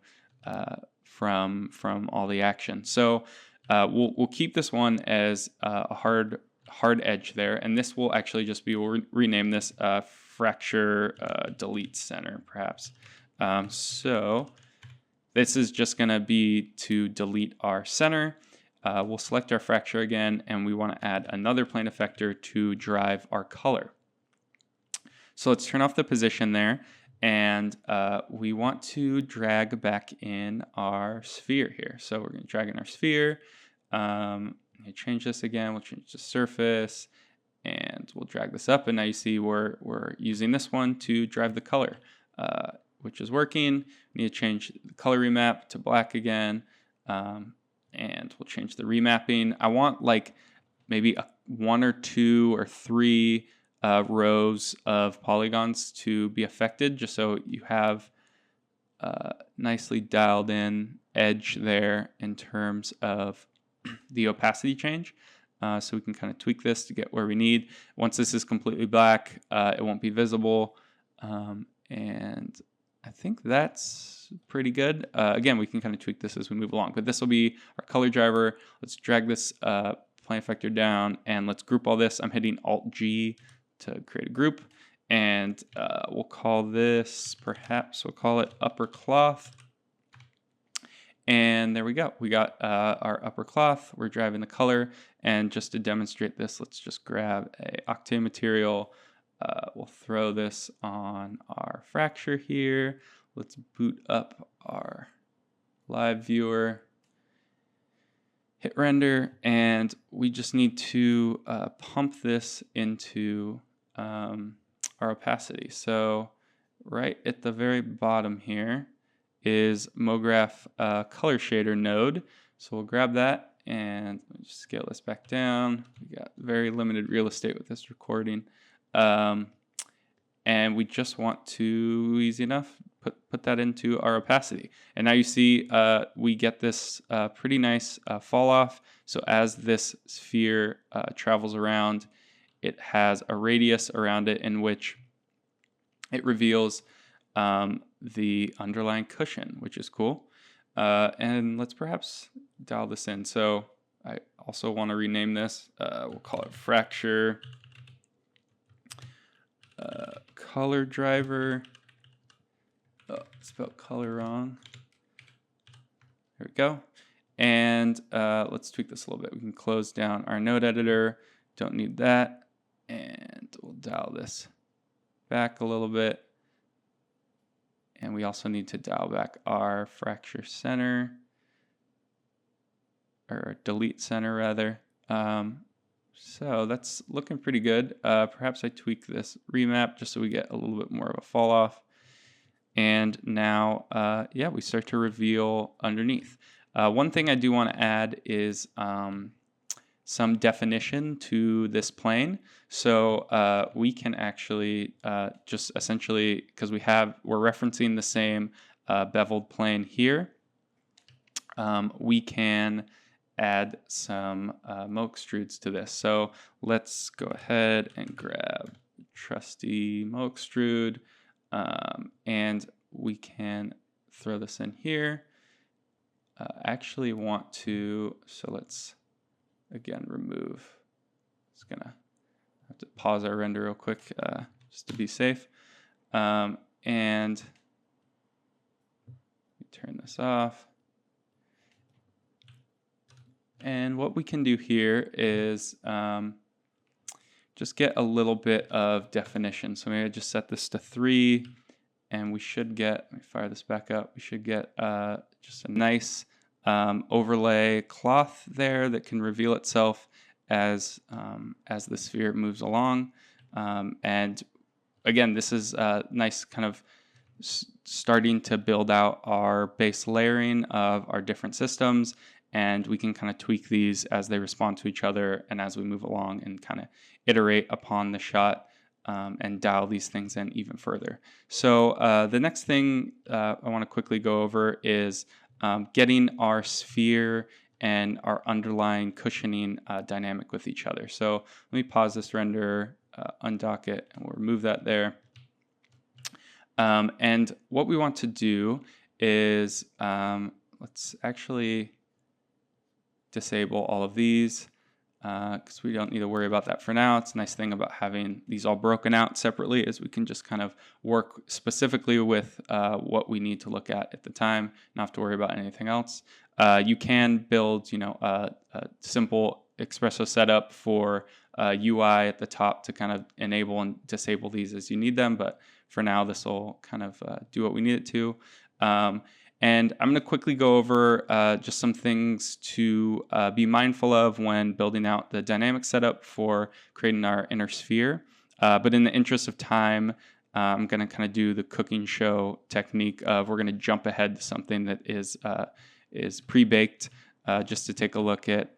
S1: from all the action. So we'll keep this one as a hard edge there, and this will actually just be, we'll rename this fracture delete center perhaps. So this is just going to be to delete our center. We'll select our fracture again, and we want to add another plane effector to drive our color. So let's turn off the position there, and we want to drag back in our sphere here. So we're going to drag in our sphere. Change this again. We'll change the surface, and we'll drag this up. And now you see we're using this one to drive the color, which is working. We need to change the color remap to black again, and we'll change the remapping. I want like maybe 1 or 2 or 3 rows of polygons to be affected, just so you have nicely dialed in edge there in terms of the opacity change. So we can kind of tweak this to get where we need. Once this is completely black, it won't be visible. And I think that's pretty good. Again, we can kind of tweak this as we move along, but this will be our color driver. Let's drag this plane effector down, and let's group all this. I'm hitting Alt-G to create a group, and we'll call it upper cloth. And there we go. We got our upper cloth. We're driving the color. And just to demonstrate this, let's just grab a Octane material. We'll throw this on our fracture here. Let's boot up our live viewer. Hit render, and we just need to pump this into our opacity. So right at the very bottom here is MoGraph color shader node. So we'll grab that and just scale this back down. We got very limited real estate with this recording. And we just want to, easy enough, put that into our opacity. And now you see we get this pretty nice fall off. So as this sphere travels around, it has a radius around it in which it reveals the underlying cushion, which is cool. And let's perhaps dial this in. So I also want to rename this. We'll call it fracture color driver. Oh, spelled color wrong. There we go. And let's tweak this a little bit. We can close down our node editor. Don't need that. And we'll dial this back a little bit. And we also need to dial back our fracture center, or delete center rather. So that's looking pretty good. Perhaps I tweak this remap just so we get a little bit more of a fall off. And now, yeah, we start to reveal underneath. One thing I do want to add is some definition to this plane. So we can actually just essentially, because we're referencing the same beveled plane here, we can add some Moog extrudes to this. So let's go ahead and grab trusty Moog extrude, and we can throw this in here. Actually want to, so let's again remove. It's gonna have to pause our render real quick just to be safe. And turn this off. And what we can do here is just get a little bit of definition. So maybe I just set this to 3, and we should get, let me fire this back up, we should get just a nice overlay cloth there that can reveal itself as the sphere moves along. And again, this is a nice kind of starting to build out our base layering of our different systems. And we can kind of tweak these as they respond to each other and as we move along and kind of iterate upon the shot and dial these things in even further. So the next thing I want to quickly go over is getting our sphere and our underlying cushioning dynamic with each other. So let me pause this render, undock it, and we'll remove that there. And what we want to do is let's actually disable all of these because we don't need to worry about that for now. It's a nice thing about having these all broken out separately is we can just kind of work specifically with what we need to look at the time, not have to worry about anything else. You can build, a simple espresso setup for UI at the top to kind of enable and disable these as you need them, but for now this will kind of do what we need it to. And I'm going to quickly go over just some things to be mindful of when building out the dynamic setup for creating our inner sphere. But in the interest of time, I'm going to kind of do the cooking show technique of we're going to jump ahead to something that is pre-baked just to take a look at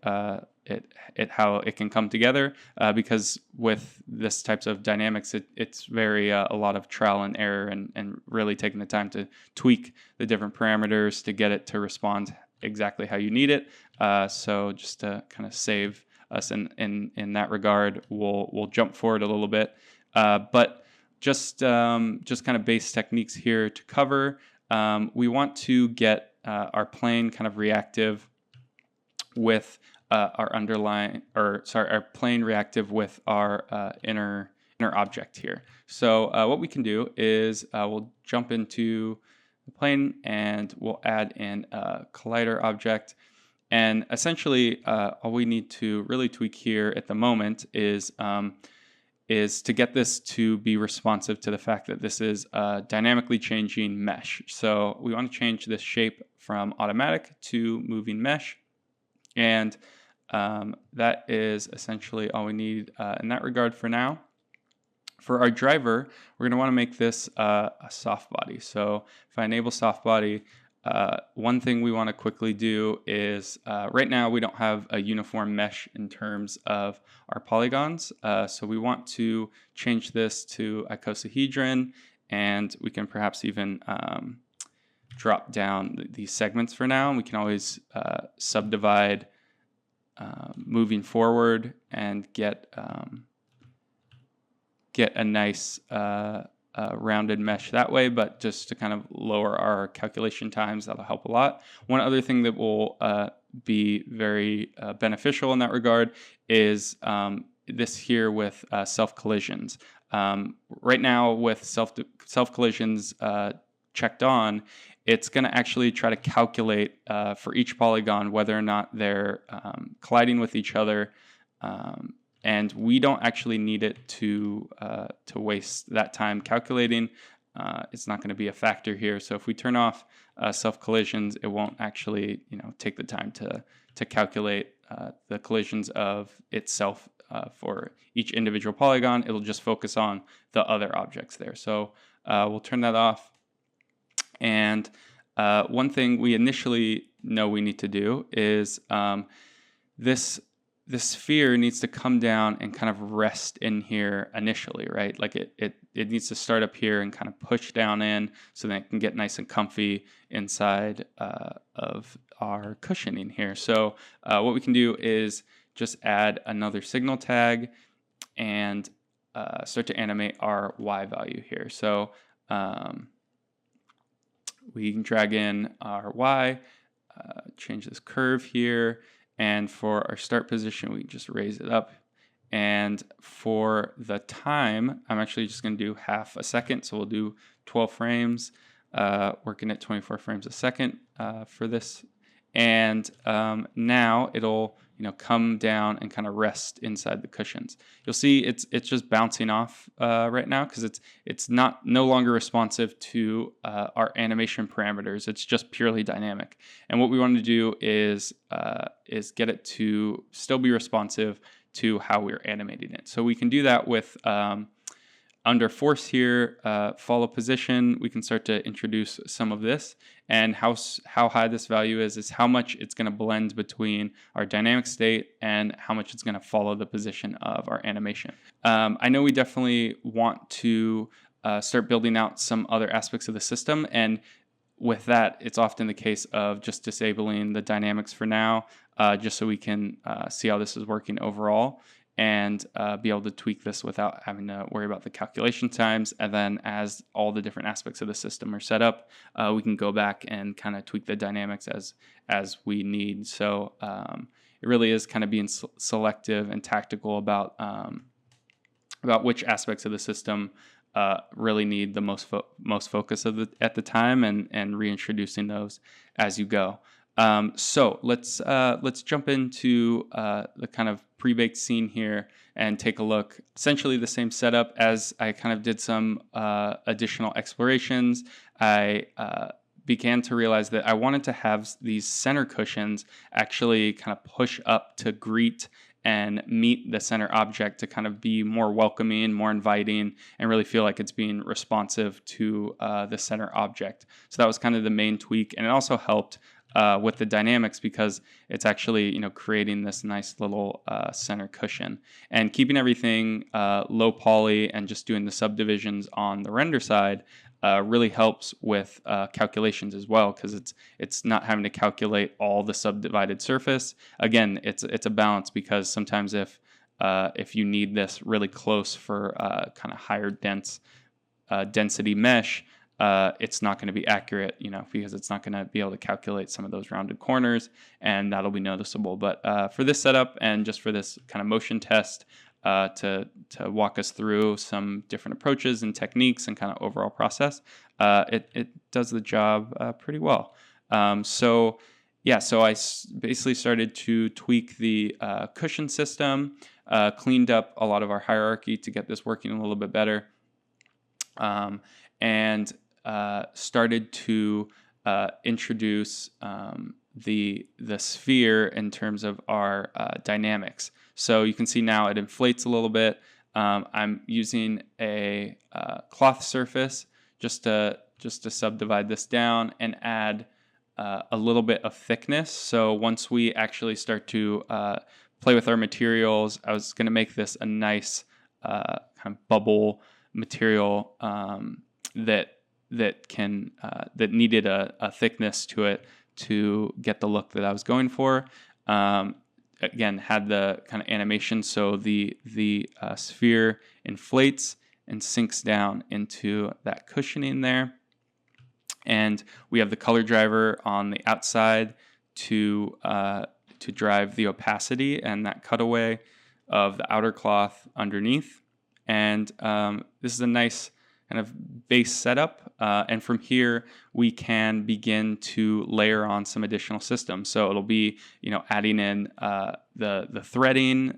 S1: how it can come together, because with this types of dynamics, it's very a lot of trial and error and really taking the time to tweak the different parameters to get it to respond exactly how you need it. So just to kind of save us in that regard, we'll jump forward a little bit, but just kind of base techniques here to cover. We want to get our plane kind of reactive with our plane reactive with our inner object here. So what we can do is we'll jump into the plane, and we'll add in a collider object. And essentially, all we need to really tweak here at the moment is to get this to be responsive to the fact that this is a dynamically changing mesh. So we want to change this shape from automatic to moving mesh. And that is essentially all we need in that regard for now. For our driver, we're going to want to make this a soft body. So if I enable soft body, one thing we want to quickly do is right now we don't have a uniform mesh in terms of our polygons. So we want to change this to icosahedron, and we can perhaps even drop down these segments for now. We can always subdivide moving forward and get a nice rounded mesh that way, but just to kind of lower our calculation times, that'll help a lot. One other thing that will be very beneficial in that regard is this here with self-collisions. Right now with self-collisions checked on, it's going to actually try to calculate for each polygon whether or not they're colliding with each other. And we don't actually need it to waste that time calculating. It's not going to be a factor here. So if we turn off self collisions, it won't actually take the time to calculate the collisions of itself for each individual polygon. It'll just focus on the other objects there. So we'll turn that off. And one thing we initially know we need to do is this sphere needs to come down and kind of rest in here initially, right? Like it needs to start up here and kind of push down in so that it can get nice and comfy inside of our cushioning here. So what we can do is just add another signal tag and start to animate our Y value here. So we can drag in our Y, change this curve here. And for our start position, we can just raise it up. And for the time, I'm actually just going to do half a second. So we'll do 12 frames, working at 24 frames a second for this. And now it'll come down and kind of rest inside the cushions. You'll see it's just bouncing off right now because it's no longer responsive to our animation parameters. It's just purely dynamic. And what we want to do is get it to still be responsive to how we're animating it. So we can do that with under force here, follow position. We can start to introduce some of this, and how high this value is how much it's going to blend between our dynamic state and how much it's going to follow the position of our animation. I know we definitely want to start building out some other aspects of the system, and with that, it's often the case of just disabling the dynamics for now, just so we can see how this is working overall, and be able to tweak this without having to worry about the calculation times. And then as all the different aspects of the system are set up, we can go back and kind of tweak the dynamics as we need. So it really is kind of being selective and tactical about which aspects of the system really need the most focus at the time, and reintroducing those as you go. So let's jump into the kind of pre-baked scene here and take a look. Essentially the same setup. As I kind of did some additional explorations, I began to realize that I wanted to have these center cushions actually kind of push up to greet and meet the center object, to kind of be more welcoming, more inviting, and really feel like it's being responsive to the center object. So that was kind of the main tweak, and it also helped with the dynamics because it's actually creating this nice little center cushion, and keeping everything low poly and just doing the subdivisions on the render side really helps with calculations as well, because it's not having to calculate all the subdivided surface. Again, it's a balance, because sometimes if you need this really close for kind of higher density mesh, it's not going to be accurate, because it's not going to be able to calculate some of those rounded corners, and that'll be noticeable. But for this setup and just for this kind of motion test, to walk us through some different approaches and techniques and kind of overall process. It does the job pretty well. So I basically started to tweak the cushion system, cleaned up a lot of our hierarchy to get this working a little bit better, and started to introduce the sphere in terms of our dynamics. So you can see now it inflates a little bit. I'm using a cloth surface just to subdivide this down and add a little bit of thickness. So once we actually start to play with our materials, I was going to make this a nice kind of bubble material that needed a thickness to it to get the look that I was going for. Again, had the kind of animation, so the sphere inflates and sinks down into that cushioning there. And we have the color driver on the outside to drive the opacity and that cutaway of the outer cloth underneath. And this is a nice kind of base setup. And from here, we can begin to layer on some additional systems. So it'll be, adding in the threading.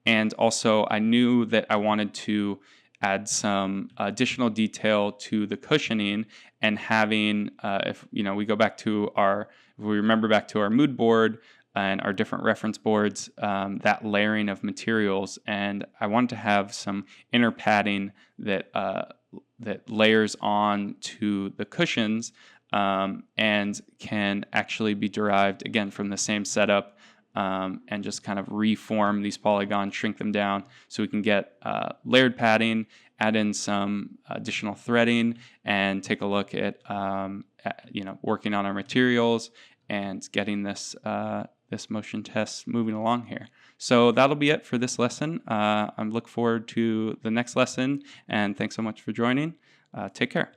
S1: And also I knew that I wanted to add some additional detail to the cushioning, and having, if we remember back to our mood board and our different reference boards, that layering of materials. And I wanted to have some inner padding that layers on to the cushions, and can actually be derived again from the same setup, and just kind of reform these polygons, shrink them down so we can get layered padding, add in some additional threading, and take a look at working on our materials and getting this motion test moving along here. So that'll be it for this lesson. I'm looking forward to the next lesson, and thanks so much for joining. Take care.